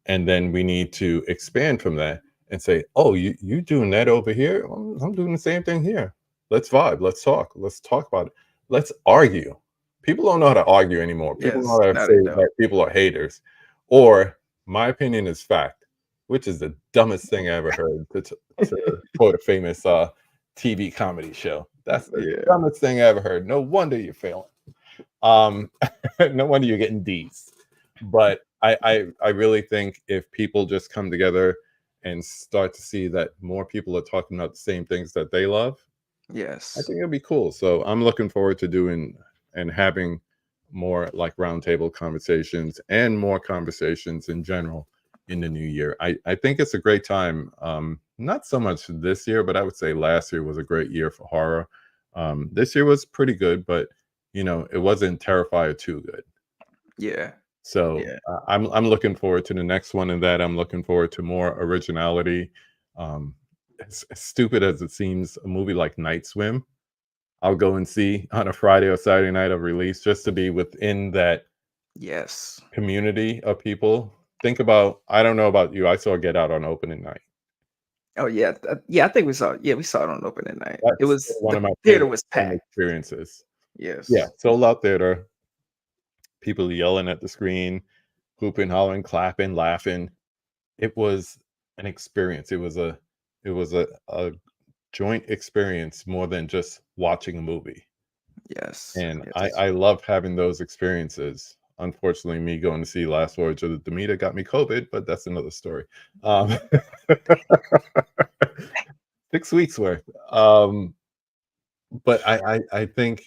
And then we need to expand from that and say, oh, you doing that over here? I'm doing the same thing here. Let's vibe. Let's talk about it. Let's argue. People don't know how to argue anymore. People know
Yes.
how to
No,
say
they don't.
that people are haters, or my opinion is fact, which is the dumbest thing I ever heard, to quote a famous TV comedy show. That's the
Yeah.
dumbest thing I ever heard. No wonder you're failing. Um, no wonder you're getting D's. But I really think if people just come together and start to see that more people are talking about the same things that they love, I
Yes.
think it'll be cool. So I'm looking forward to doing and having more like roundtable conversations and more conversations in general in the new year. I think it's a great time. Not so much this year, but I would say last year was a great year for horror. This year was pretty good, but it wasn't Terrifier too good.
Yeah.
So
Yeah.
I'm looking forward to the next one, and that I'm looking forward to more originality. Um, as stupid as it seems, a movie like Night Swim, I'll go and see on a Friday or Saturday night of release, just to be within that
Yes.
community of people. Think about, I don't know about you, I saw Get Out on opening night.
Oh yeah. Yeah. I think we saw. Yeah, we saw it on opening night. It
That's
was
one
the
of my
theater
favorite
was
film
packed.
experiences. Yeah,
Yes.
sold out theater, people yelling at the screen, hooping, hollering, clapping, laughing. It was an experience. It was a joint experience more than just watching a movie.
Yes.
And I,
Yes.
I love having those experiences. Unfortunately, me going to see Last Voyage of the Demeter got me COVID, but that's another story. Um, 6 weeks worth. But I think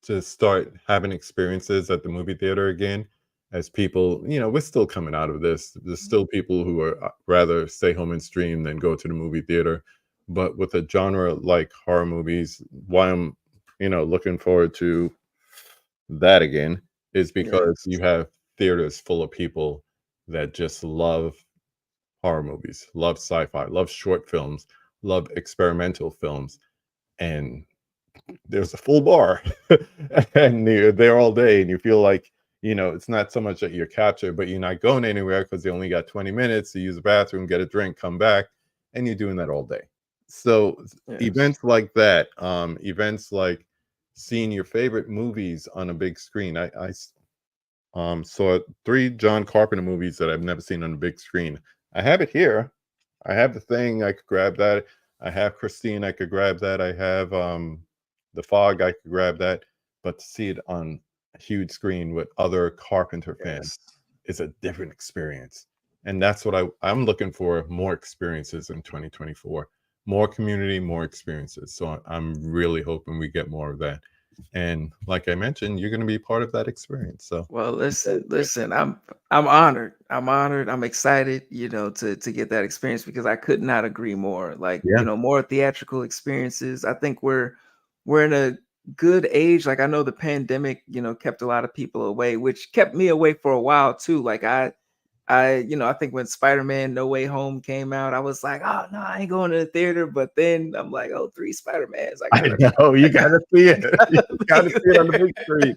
to start having experiences at the movie theater again, as people, we're still coming out of this. There's still people who are rather stay home and stream than go to the movie theater. But with a genre like horror movies, why I'm, looking forward to that again is because
Yes.
you have theaters full of people that just love horror movies, love sci-fi, love short films, love experimental films, and there's a full bar, and you're there all day, and you feel like, it's not so much that you're captured, but you're not going anywhere because they only got 20 minutes to use the bathroom, get a drink, come back, and you're doing that all day. So
Yes.
events like that, events like seeing your favorite movies on a big screen. Saw three John Carpenter movies that I've never seen on a big screen. I have it here. I have the thing. I could grab that. I have Christine. I could grab that. I have The Fog. I could grab that. But to see it on a huge screen with other Carpenter fans
Yes.
is a different experience. And that's what I'm looking for, more experiences in 2024, more community, more experiences. So I'm really hoping we get more of that. And like I mentioned, you're going to be part of that experience. So
Well,
very
listen,
good.
listen. I'm honored. I'm honored. I'm excited. To get that experience because I could not agree more. Like
Yeah.
more theatrical experiences. I think we're in a good age. Like I know the pandemic, kept a lot of people away, which kept me away for a while too. Like I think when Spider-Man No Way Home came out, I was like, oh no, I ain't going to the theater. But then I'm like, oh, three Spider-Mans. I
I
gotta,
know, you
I gotta,
gotta see it.
I
You
gotta
gotta
be
see it on the
there.
big screen.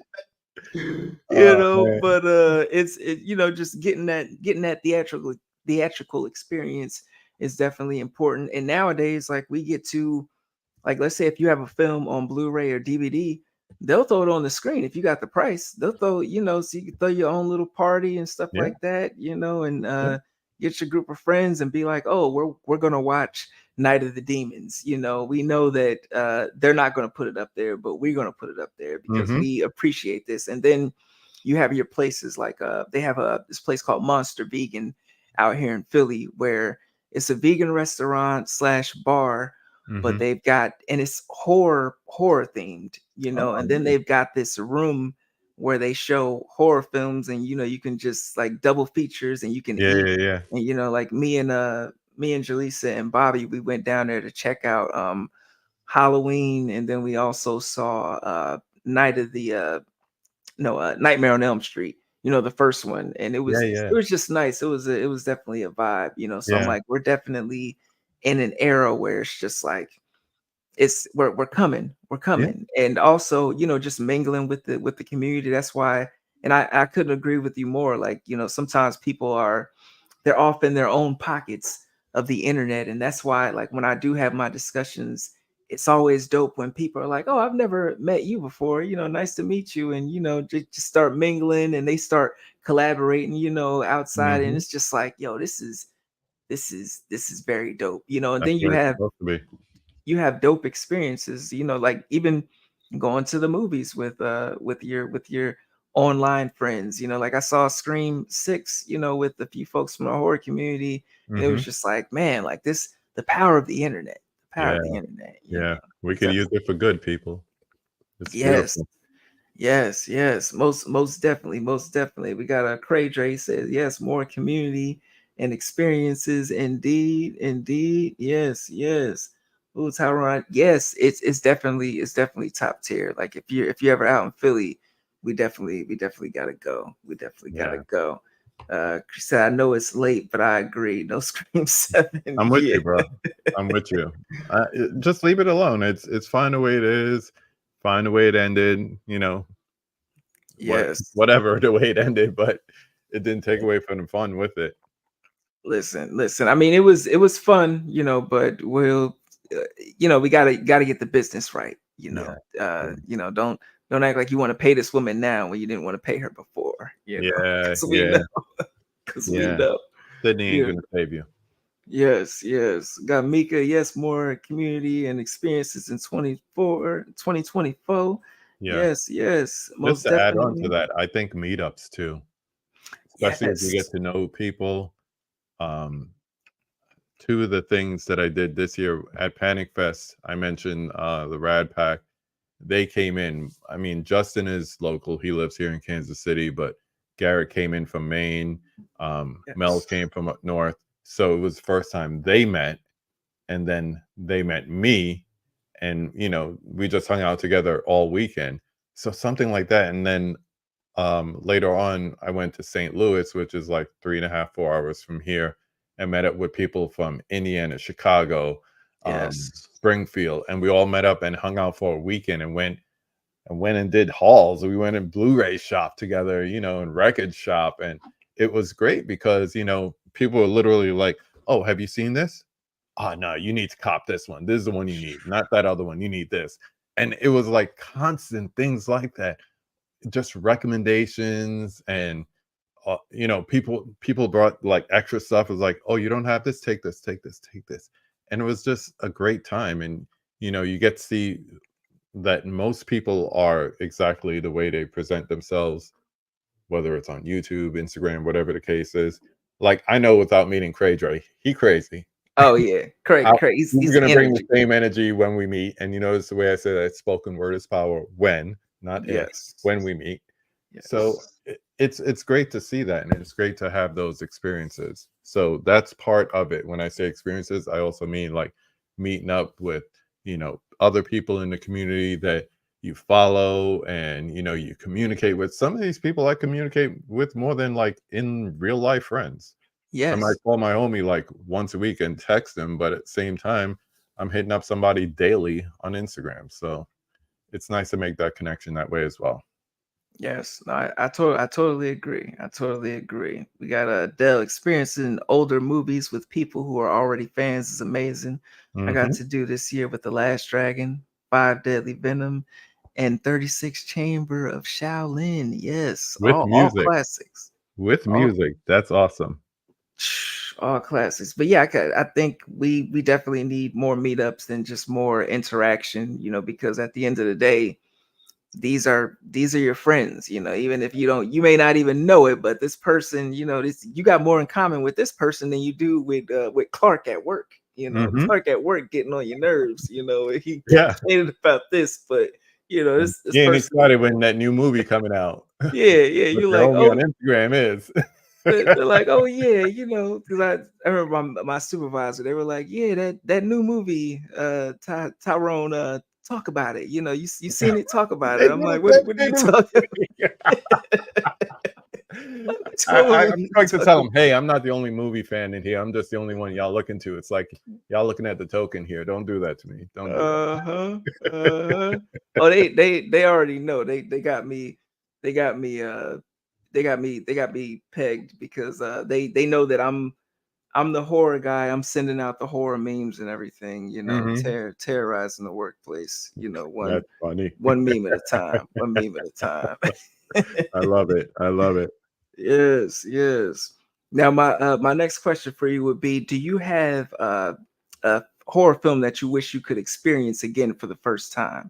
Oh, man.
But just getting that theatrical experience is definitely important. And nowadays, like we get to, like, let's say if you have a film on Blu-ray or DVD, they'll throw it on the screen if you got the price. They'll throw, so you can throw your own little party and stuff
Yeah,
like that, and
yeah.
get your group of friends and be like, oh, we're gonna watch Night of the Demons. We know that they're not gonna put it up there, but we're gonna put it up there because
Mhm.
we appreciate this. And then you have your places like they have this place called Monster Vegan out here in Philly where it's a vegan restaurant slash bar, but
Mhm.
they've got, and it's horror themed,
Oh,
and then
nice.
they've got this room where they show horror films, and you can just like double features and you can
Yeah,
eat.
yeah, yeah.
And like me and Jaleesa and Bobby, we went down there to check out Halloween, and then we also saw Night of the no Nightmare on Elm Street, the first one, and it
Yeah,
was
yeah.
it was just nice. It was definitely a vibe, so I'm
Yeah,
like, we're definitely in an era where it's just like we're coming, we're
yeah.
coming. And also, just mingling with the community. That's why, and I couldn't agree with you more. Like, sometimes people they're off in their own pockets of the internet, and that's why, like, when I do have my discussions, it's always dope when people are like, oh, I've never met you before, nice to meet you. And just start mingling, and they start collaborating, outside. And
Mhm.
it's just like, yo, this is very dope, and
That's
then
where it's supposed to be.
you have dope experiences, like even going to the movies with your online friends, like I saw Scream 6, with a few folks from the horror community, and it was
Mhm.
just like, man, like this, the power of the internet, the power
Yeah,
of the internet,
yeah. We
it's
could use
definitely.
it for good, people. It's
Yes.
beautiful.
Yes, yes, most definitely, most definitely. We got a Cray Dre says yes, more community and experiences, indeed, indeed. Yes, yes. Ooh, Tyrone. Yes, it's definitely top tier. Like if you're ever out in Philly, we definitely gotta go. We definitely gotta
Yeah.
go. She said, I know it's late, but I agree. No Scream 7.
I'm with
Yeah.
you, bro. I'm with you. Just leave it alone. It's fine the way it is. Fine the way it ended,
Yes.
whatever the way it ended, but it didn't take away from the fun with it.
Listen. I mean, it was fun, but uh, we gotta get the business right.
Yeah. Yeah.
Don't act like you want to pay this woman now when you didn't want to pay her before.
Yeah,
Because we
yeah,
know, because we
yeah.
know.
Sydney ain't
Yeah.
gonna save you.
Yes, yes. Got Mika. Yes, more community and experiences in 2024.
Yeah.
Yes, yes,
Just
most
to add on to
definitely.
that, I think meetups too, especially as you get
Yes.
to know people. Um, Two of the things that I did this year at Panic Fest, I mentioned the Rad Pack. They came in. I mean, Justin is local. He lives here in Kansas City, but Garrett came in from Maine. Mel
Yes.
came from up north. So it was the first time they met, and then they met me, and we just hung out together all weekend. So something like that. And then later on, I went to St. Louis, which is like 3.5, 4 hours from here, and met up with people from Indiana, Chicago,
Yes.
Springfield, and we all met up and hung out for a weekend and went and did hauls. We went and Blu-ray shop together, and record shop. And it was great because, people were literally like, oh, have you seen this? Oh, no, you need to cop this one. This is the one you need, not that other one. You need this. And it was like constant things like that, just recommendations. And people brought like extra stuff. It was like, oh, you don't have this, take this, take this, take this. And it was just a great time. And you get to see that most people are exactly the way they present themselves, whether it's on YouTube, Instagram, whatever the case is. Like, I know without meeting Cray Dre, he crazy.
Oh yeah,
I,
Craig. He's
we're gonna bring the
energy.
same energy when we meet. And it's the way I say that spoken word is power, when, not if,
Yes.
when we meet. So
Yes.
it's great to see that, and it's great to have those experiences. So that's part of it. When I say experiences, I also mean like meeting up with other people in the community that you follow, and you communicate with. Some of these people I communicate with more than like in real life friends. I might
Yes.
call my homie like once a week and text him, but at the same time, I'm hitting up somebody daily on Instagram. So it's nice to make that connection that way as well.
Yes, no, I totally agree. I totally agree. We got Dell experiencing older movies with people who are already fans is amazing. I got
Hmm.
to do this year with The Last Dragon, Five Deadly Venom, and 36 Chamber of Shaolin. Yes,
With
all
music.
classics.
With
All
music. That's awesome.
all classics. But yeah, I think we definitely need more meetups than just more interaction, because at the end of the day, these are your friends, even if you may not even know it, but this person, this you got more in common with this person than you do with Clark at work.
Hmm.
Clark at work getting on your nerves, he
Yeah.
complaining about this, but this
Getting
person,
excited when that new movie coming out.
yeah,
What
you're
your
like,
homie on
oh,
Instagram is.
they're like, oh yeah, because I remember my supervisor, they were like, yeah, that new movie, Tyrone, talk about it. You seen it, talk about
They
it.
do
I'm
the
like,
same
what are you
thing to
talking?
me.
What are
I'm
you
trying to tell
talking
them, hey, I'm not the only movie fan in here. I'm just the only one y'all looking to. It's like y'all looking at the token here. Don't do that to me. Don't do that.
Uh-huh. Uh-huh. Oh, they already know. They got me, they got me, they got me pegged because they know that I'm the horror guy. I'm sending out the horror memes and everything,
Hmm.
terrorizing the workplace,
That's funny.
one meme at a time, one meme at a time.
I love it. I love it.
Yes, yes. Now my next question for you would be: do you have a horror film that you wish you could experience again for the first time?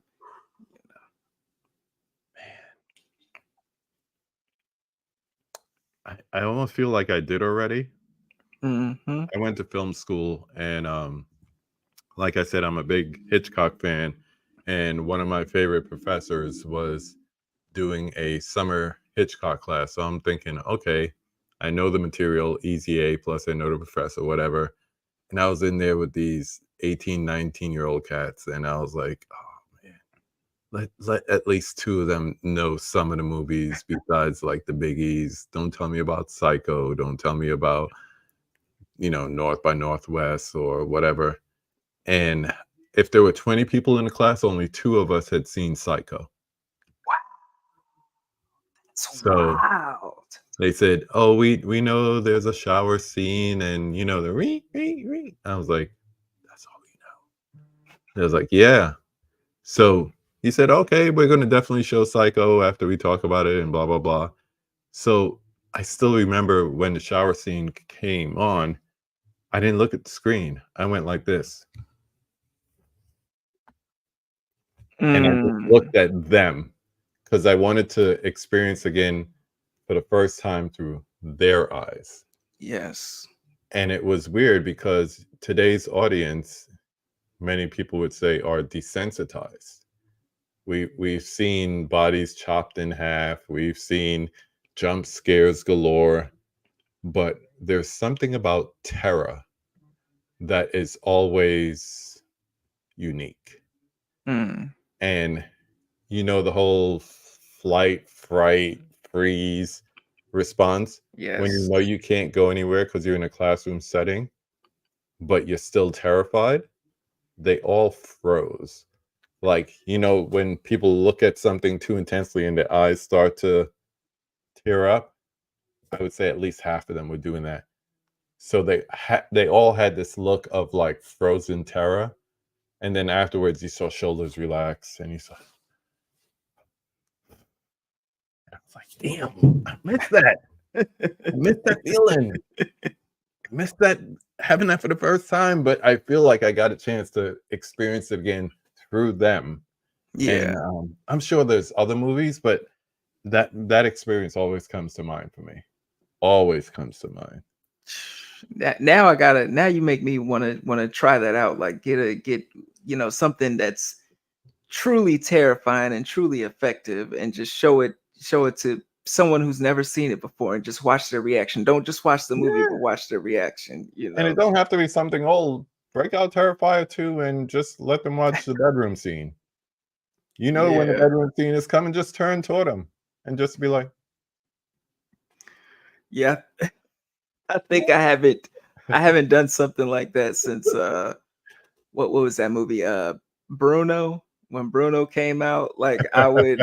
I almost feel like I did already.
Hmm.
I went to film school, and like I said, I'm a big Hitchcock fan, and one of my favorite professors was doing a summer Hitchcock class. So I'm thinking, okay, I know the material, easy A, plus I know the professor, whatever. And I was in there with these 18, 19-year-old cats, and I was like, oh man, let at least two of them know some of the movies besides like the biggies. Don't tell me about Psycho. Don't tell me about, North by Northwest or whatever. And if there were 20 people in the class, only two of us had seen Psycho.
It's
So
wild.
they said, "Oh, we know there's a shower scene, and the re re re." I was like, "That's all we know." I was like, "Yeah." So he said, "Okay, we're gonna definitely show Psycho after we talk about it and blah blah blah." So I still remember when the shower scene came on. I didn't look at the screen. I went like this, and I just
Mm,
looked at them because I wanted to experience again for the first time through their eyes.
yes.
And it was weird because today's audience, many people would say, are desensitized. We've seen bodies chopped in half, we've seen jump scares galore, but there's something about terror that is always unique.
Mm,
And the whole flight, fright, freeze response when you
yes.
know you can't go anywhere because you're in a classroom setting, but you're still terrified. they all froze. Like, when people look at something too intensely and their eyes start to tear up, I would say at least half of them were doing that. So they all had this look of like frozen terror, and then afterwards you saw shoulders relax, and you saw. I was like, damn, I missed that. I missed that feeling. I missed that having that for the first time, but I feel like I got a chance to experience it again through them. And
Yeah.
I'm sure there's other movies, but that experience always comes to mind for me. Always comes to mind.
Now I gotta. Now you make me wanna try that out. Like get something that's truly terrifying and truly effective, and just show it to someone who's never seen it before, and just watch their reaction. Don't just watch the movie, but
Yeah,
watch their reaction.
and it don't have to be something old. Break out Terrifier 2 and just let them watch the bedroom scene. When the
Yeah.
bedroom scene is coming, just turn toward them and just be like,
Yeah. I think
"Yeah."
I haven't done something like that since what was that movie? Bruno. When Bruno came out, like I would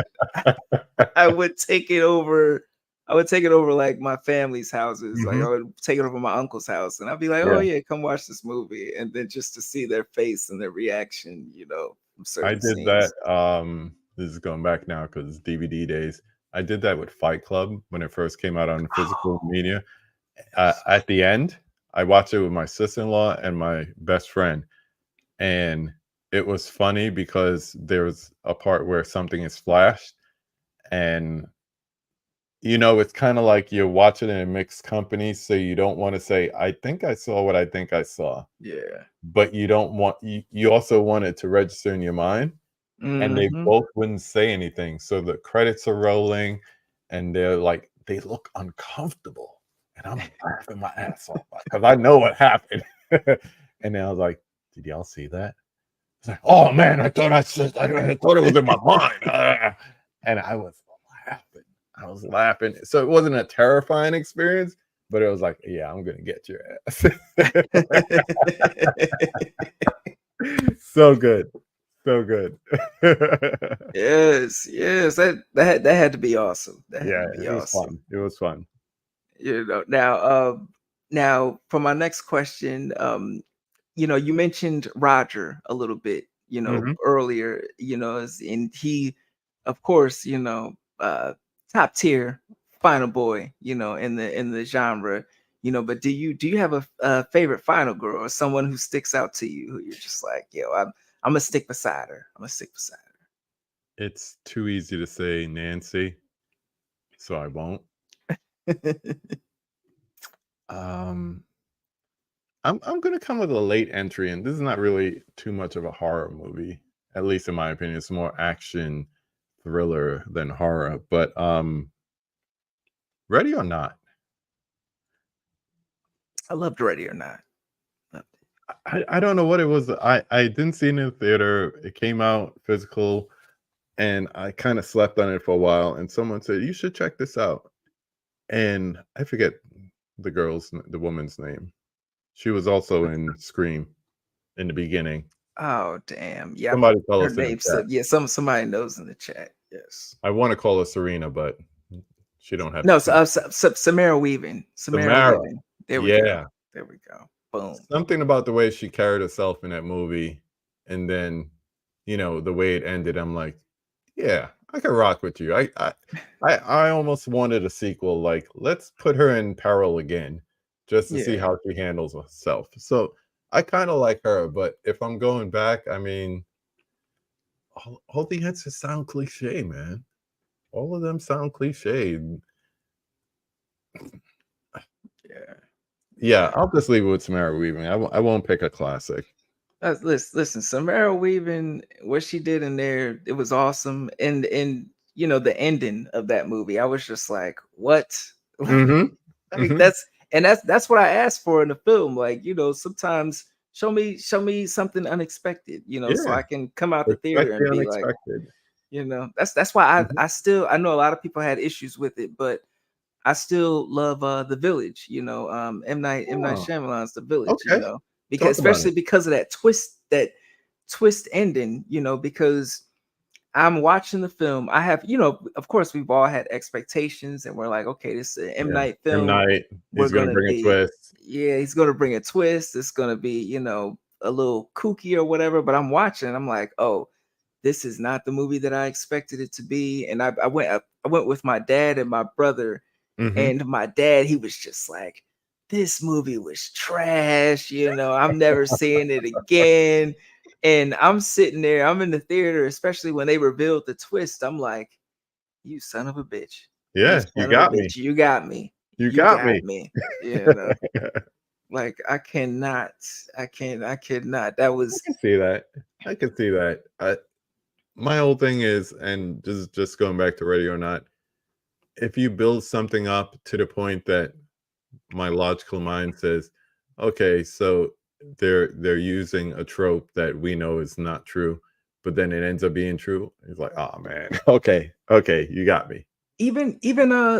take it over. I would take it over like my family's houses. Like
Mhm.
I would take it over my uncle's house, and I'd be like, "Oh
Yeah,
yeah, come watch this movie," and then just to see their face and their reaction, from
I
certain
did that.
scenes.
This is going back now because DVD days. I did that with Fight Club when it first came out on physical
Oh,
media.
that's
At the end, I watched it with my sister-in-law and my best friend, and it was funny because there was a part where something is flashed, and it's kind of like you're watching in a mixed company, so you don't want to say, "I think I saw what I think I saw,"
yeah.
but you don't want you also want it to register in your mind, and they
Hmm.
both wouldn't say anything. So the credits are rolling, and they're like, they look uncomfortable, and I'm laughing my ass off because I know what happened. And then I was like, "Did y'all see that?" It's like, "Oh man, I thought it was in my mind," and I was laughing. I was laughing. So it wasn't a terrifying experience, but it was like, "Yeah, I'm gonna get your ass." So good, so good.
Yes, yes, that had to be awesome. That had
Yeah,
to be
it was
awesome.
fun. It was fun.
Now for my next question, you mentioned Roger a little bit,
Mhm.
earlier, and he, of course, top tier final boy, in the genre, but do you have a favorite final girl, or someone who sticks out to you, who you're just like, yo, I'm gonna stick beside her. I'm gonna stick beside
It's too easy to say Nancy, so I won't.
her.
Um, I'm gonna come with a late entry, and this is not really too much of a horror movie, at least in my opinion. It's more action thriller than horror. But Ready or Not,
I loved Ready or Not. Loved
I don't know what it was. I didn't see it in the theater. It came out physical, and I kind of slept on it for a while. And someone said you should check this out, and I forget the woman's name. She was also
it.
in Scream in the beginning.
Oh, damn. Yeah,
Somebody tell
her
us in the
name
chat.
slipped. Yeah, somebody knows in the chat. Yes.
I want to call her Serena, but she don't have the
No,
T.
Samara Weaving. Samara
Samara.
Weaving. There we go.
Yeah.
There we go. Boom.
Something about the way she carried herself in that movie, and then, the way it ended, I'm like, yeah, I can rock with you. I almost wanted a sequel. Like, let's put her in peril again, just to see
Yeah.
how she handles herself. So I kind of like her, but if I'm going back, I mean, all the answers sound cliche, man. All of them sound cliche.
Yeah.
Yeah,
Yeah.
I'll just leave it with Samara Weaving. I won't pick a classic.
Listen, Samara Weaving, what she did in there, it was awesome. And the ending of that movie, I was just like, what?
Mhm.
Like
Mhm.
that's what I asked for in the film. Like, sometimes show me something unexpected, so
Yeah,
I can come out the
expect
theater and
the
be like,
unexpected.
that's why
Mhm.
I know a lot of people had issues with it, but I still love The Village, M Night
Oh,
Shyamalan's The Village,
okay.
because
Talk about
especially
it.
because of that twist, twist ending, because I'm watching the film. I have, of course, we've all had expectations, and we're like, okay, this is an M
Yeah.
Night
M.
film.
Night,
We're
he's gonna
gonna
bring a
be,
twist.
yeah, he's gonna bring a twist. It's gonna be, a little kooky or whatever. But I'm watching, I'm like, oh, this is not the movie that I expected it to be. And I went with my dad and my brother,
Mhm.
and my dad, he was just like, this movie was trash. I'm never seeing it again. And I'm sitting there, I'm in the theater, especially when they revealed the twist. I'm like, you son of a bitch. You
Yeah, you
son of a
got me.
bitch. You got me.
You
You
got
got
me.
me. You know, like I cannot. I cannot. That
I
was
can see that. I can see that. My whole thing is, and just going back to Ready or Not, if you build something up to the point that my logical mind says, okay, so they're using a trope that we know is not true, but then it ends up being true. It's like, oh man, okay, okay, you got me.
even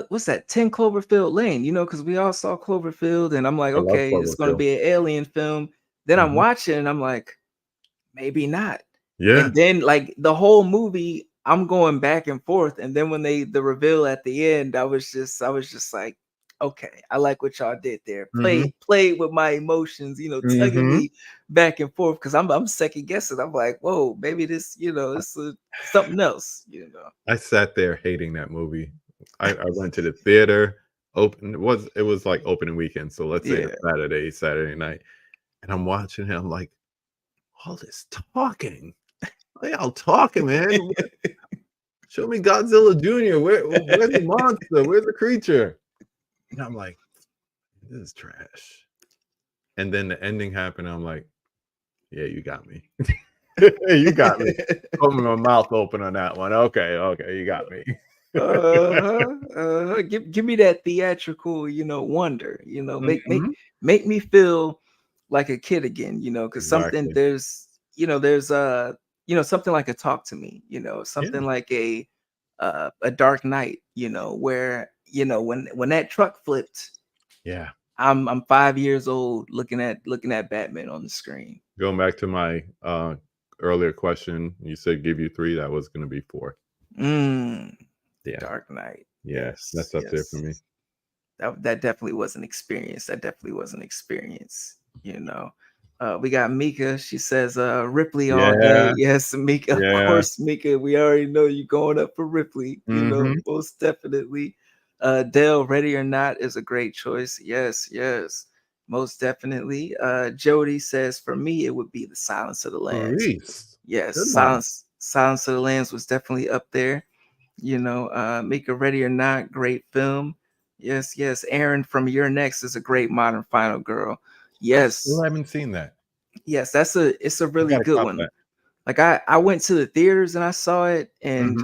what's that, 10 Cloverfield Lane, because we all saw Cloverfield, and I'm like,
I love
okay, it's gonna
Cloverfield.
be an alien film. Then I'm
Hmm.
watching and I'm like, maybe not.
Yeah.
And then like the whole movie, I'm going back and forth. And then when the reveal at the end, I was just like, okay, I like what y'all did there.
Hmm.
Played with my emotions, tugging
Hmm.
me back and forth because I'm second guessing. I'm like, whoa, maybe this, it's something else.
I sat there hating that movie. I went to the theater. It was like opening weekend, so let's say a
Yeah.
Saturday night, and I'm watching it. I'm like, all this talking. Why y'all talking, man? Show me Godzilla Jr. Where's the monster? Where's the creature? And I'm like, this is trash. And then the ending happened. I'm like, yeah, you got me. You got me. Open my mouth open on that one. Okay, okay, you got me.
Give me that theatrical, wonder,
Mhm.
make me feel like a kid again, because something
Exactly.
there's something like a Talk to Me,
Yeah,
something like a Dark Knight, where, when that truck flipped,
yeah.
I'm 5 years old looking at Batman on the screen.
Going back to my earlier question, you said give you three. That was going to be four.
Mm,
Yeah,
Dark Knight.
yeah.
Yes,
That's up there for
yes.
me.
That definitely was an experience. That definitely was an experience. You know, we got Mika. She says, "Ripley all day."
Yeah,
Yes, Mika. Of
yeah.
course, Mika. We already know you going up for Ripley.
Hmm.
Most definitely. Dale, Ready or Not is a great choice. Yes, yes, most definitely. Jody says, for me, it would be The Silence of the Lambs.
Reese.
Yes,
Good one.
Silence of the Lambs was definitely up there. Make a Ready or Not, great film. Yes, yes. Aaron from Your Next is a great modern final girl.
I still
Yes,
haven't seen that.
yes, it's a
I
really
gotta
good
cop
one.
that.
Like I went to the theaters and I saw it, and
Hmm.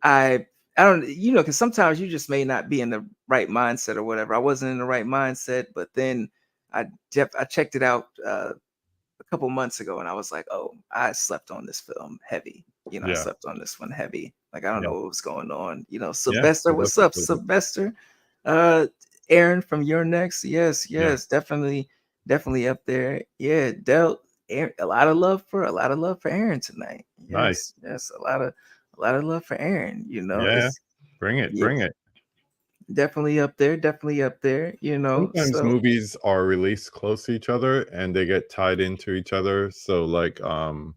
I I don't, because sometimes you just may not be in the right mindset or whatever. I wasn't in the right mindset, but then I checked it out a couple months ago, and I was like, oh, I slept on this film heavy. I
Yeah,
slept on this one heavy. Like, I don't
yeah,
know what was going on.
yeah.
Sylvester,
It was
what's
a
up,
good one.
Sylvester? Uh, Aaron from Your Next, yes,
Yeah,
yes, definitely up there. Yeah, Del, a lot of love for Aaron tonight.
nice.
Yes, yes, a lot of love for Aaron.
Yeah,
It's
bring it,
yeah,
bring it.
definitely up there, definitely up there.
Sometimes
So
movies are released close to each other and they get tied into each other. So like The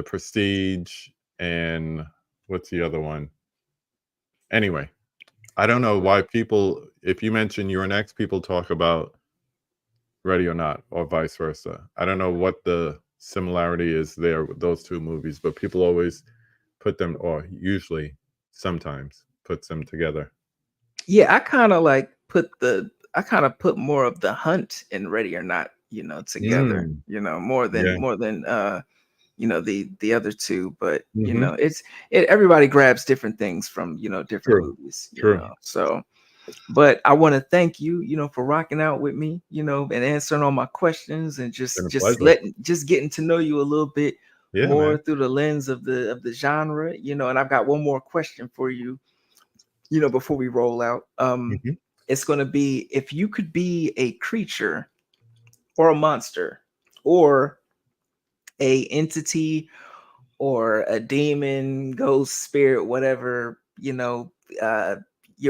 Prestige and what's the other one? Anyway, I don't know why people if you mention Your Next, people talk about Ready or Not or vice versa. I don't know what the similarity is there with those two movies, but people always put them or usually sometimes puts them together.
yeah, I kind of put more of The Hunt and Ready or Not, together,
Mm, yeah.
more than the other two. But
Hmm.
everybody grabs different things from, different
True.
movies,
True.
so. But I want to thank you, for rocking out with me, and answering all my questions, and
Been
just
a
just
pleasure.
letting just getting to know you a little bit
Yeah,
more
man.
through the lens of the genre, and I've got one more question for you, before we roll out.
Hmm.
It's going to be, if you could be a creature or a monster or a entity or a demon, ghost, spirit, whatever, uh,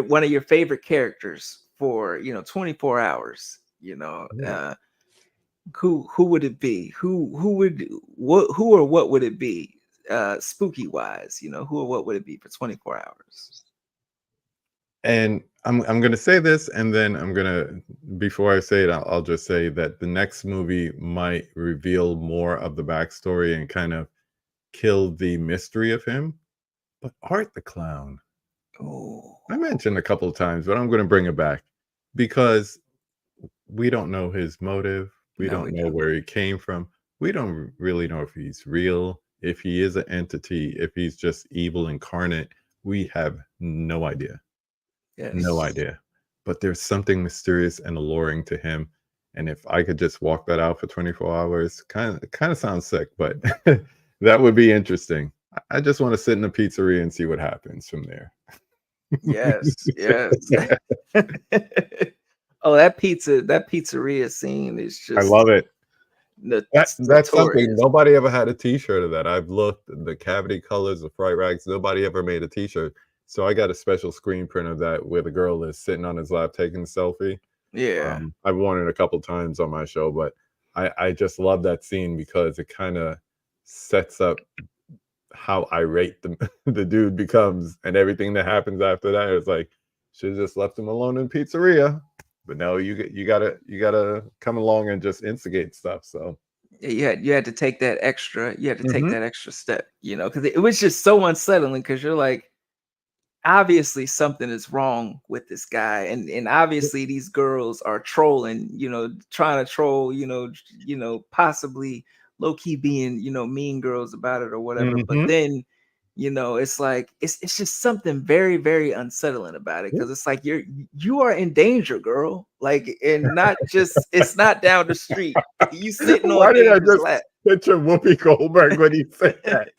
one of your favorite characters for 24 hours,
Yeah.
who would it be? Who or what would it be? Spooky wise, who or what would it be for 24 hours?
And I'm gonna say this, and then I'm gonna before I say it, I'll just say that the next movie might reveal more of the backstory and kind of kill the mystery of him. But Art the Clown,
Oh,
I mentioned a couple of times, but I'm gonna bring it back because we don't know his motive. We
no, we
don't know
don't.
where he came from. We don't really know if he's real, if he is an entity, if he's just evil incarnate. We have no idea. No
Yes.
idea. But there's something mysterious and alluring to him. And if I could just walk that out for 24 hours, kind of sounds sick, but that would be interesting. I just want to sit in a pizzeria and see what happens from there.
Yes. Yes. Oh, that pizzeria scene is
I
just
love it. That's something.
notorious.
Nobody ever had a T-shirt of that. I've looked the cavity colors, the fright rags. Nobody ever made a T-shirt. So I got a special screen print of that where the girl is sitting on his lap taking a selfie.
Yeah.
I've worn it a couple times on my show, but I just love that scene because it kind of sets up how irate the the dude becomes and everything that happens after that. It's like should have just left him alone in pizzeria, but no, you gotta come along and just instigate stuff. So
Yeah, you had to take that extra
Mhm.
step, because it was just so unsettling because you're like, obviously something is wrong with this guy, and obviously these girls are trolling, trying to troll, possibly low key being, mean girls about it or whatever. But
Mhm.
then, it's like it's just something very, very unsettling about it
Yeah.
because it's like you are in danger, girl. Like, and not just it's not down the street. You sitting on
Why did I
danger's
just
lap.
picture Whoopi Goldberg when he said that?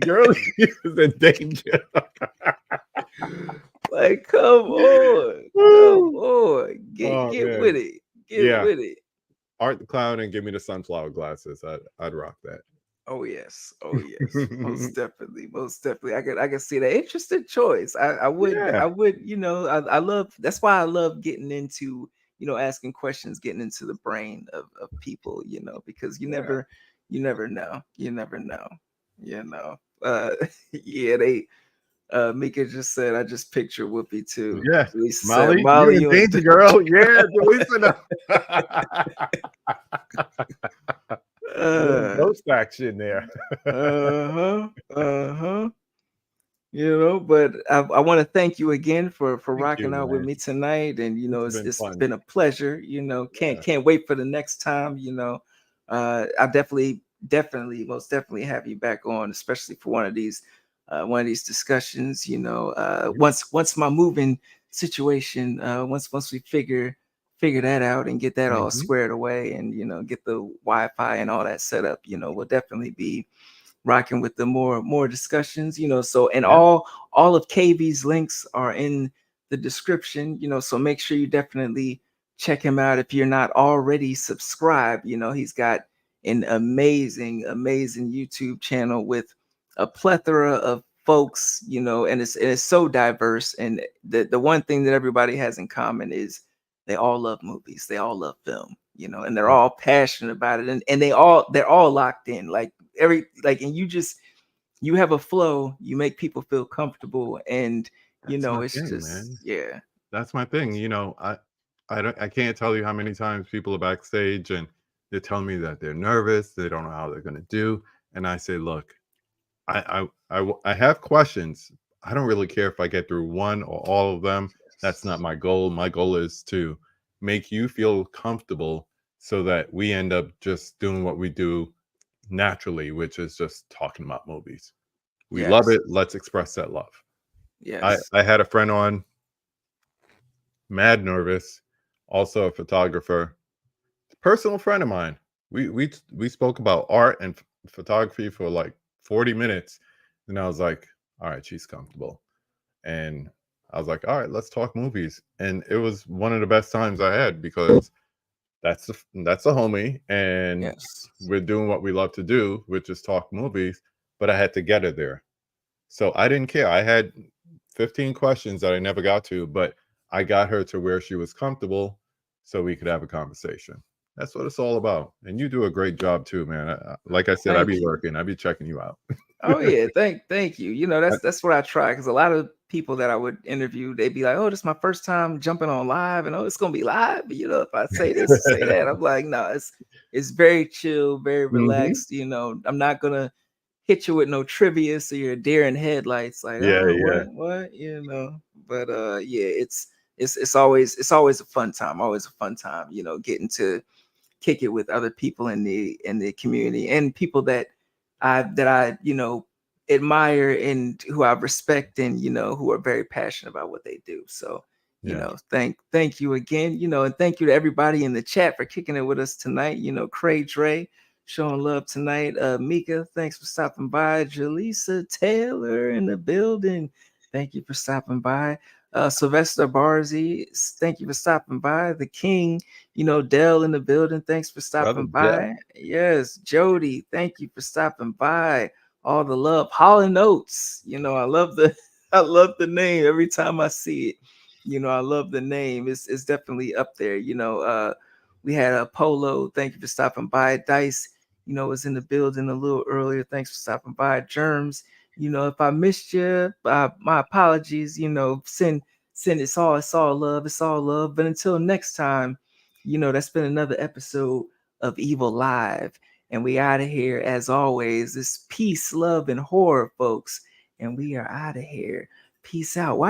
Girl, he is in danger.
Like, come on, come
Woo.
on, get
Oh
get with
man.
it, get
Yeah.
with it.
Art the Clown and give me the sunflower glasses. I'd rock that.
Oh yes, most definitely, most definitely. I could see that. Interesting choice. I
Yeah.
would, I love. That's why I love getting into, asking questions, getting into the brain of people, because
Yeah.
you never know, you know. Uh, yeah, Mika just said, I just picture Whoopi too.
Yeah.
Lisa said,
Molly, you
Molly,
in
you in
danger, girl. Yeah, Delisa. Little
uh,
ghost action there.
uh-huh, uh-huh. But I want to thank you again for
Thank
rocking
you,
out with
man.
me tonight, and
This has been
it's
fun.
been a pleasure. Can't
Yeah.
can't wait for the next time. I definitely most definitely have you back on, especially for one of these discussions. Once my moving situation, once we figure that out and get that all
Mhm.
squared away, and get the Wi-Fi and all that set up, we'll definitely be rocking with the more discussions, so, and
Yeah.
all of KV's links are in the description, so make sure you definitely check him out if you're not already subscribed. He's got an amazing YouTube channel with a plethora of folks, and it's so diverse, and the one thing that everybody has in common is they all love movies, they all love film, and they're
Yeah.
all passionate about it, and they're all locked in, like and you have a flow, you make people feel comfortable, and
That's my
it's
thing,
just,
man.
yeah.
That's my thing. I can't tell you how many times people are backstage and they're telling me that they're nervous, they don't know how they're gonna do. And I say, look, I have questions. I don't really care if I get through one or all of them. That's not my goal. My goal is to make you feel comfortable so that we end up just doing what we do naturally, which is just talking about movies. We love
Yes.
it. Let's express that love.
Yes.
I had a friend on, mad nervous, also a photographer, personal friend of mine. We spoke about art and photography for like 40 minutes. And I was like, all right, she's comfortable. And I was like, all right, let's talk movies. And it was one of the best times I had because that's a homie, and
Yes.
we're doing what we love to do, which is talk movies. But I had to get her there, so I didn't care. I had 15 questions that I never got to, but I got her to where she was comfortable, so we could have a conversation. That's what it's all about. And you do a great job too, man. Like I said, I be
Thank you.
working. I be checking you out.
Oh yeah, thank you. You know,
I-
that's what I try because a lot of people that I would interview, they'd be like, "Oh, this is my first time jumping on live, and oh, it's gonna be live." But, you know, if I say this or say that, I'm like, no, it's very chill, very
Mhm.
relaxed. You know, I'm not gonna hit you with no trivia, so you're a deer in headlights, like,
Yeah,
oh,
yeah,
what, you know. But yeah, it's always a fun time, always a fun time. You know, getting to kick it with other people in the community and people that I admire and who I respect and who are very passionate about what they do. So
yeah.
thank you again, and thank you to everybody in the chat for kicking it with us tonight. Craig Dre showing love tonight. Mika, thanks for stopping by. Jaleesa Taylor in the building. Thank you for stopping by. Sylvester Barzy, thank you for stopping by. The King, Dell in the building. Thanks for
Brother
stopping
Dell.
by. Yes, Jody, thank you for stopping by. All the love. Holland Oates. I love the I love the name every time I see it. I love the name. It's definitely up there. We had a Polo. Thank you for stopping by. Dice, was in the building a little earlier. Thanks for stopping by. Germs, if I missed you, my apologies. Send it's all love. It's all love. But until next time, that's been another episode of Evil Live. And we out of here as always. It's peace, love, and horror, folks. And we are out of here. Peace out. Watch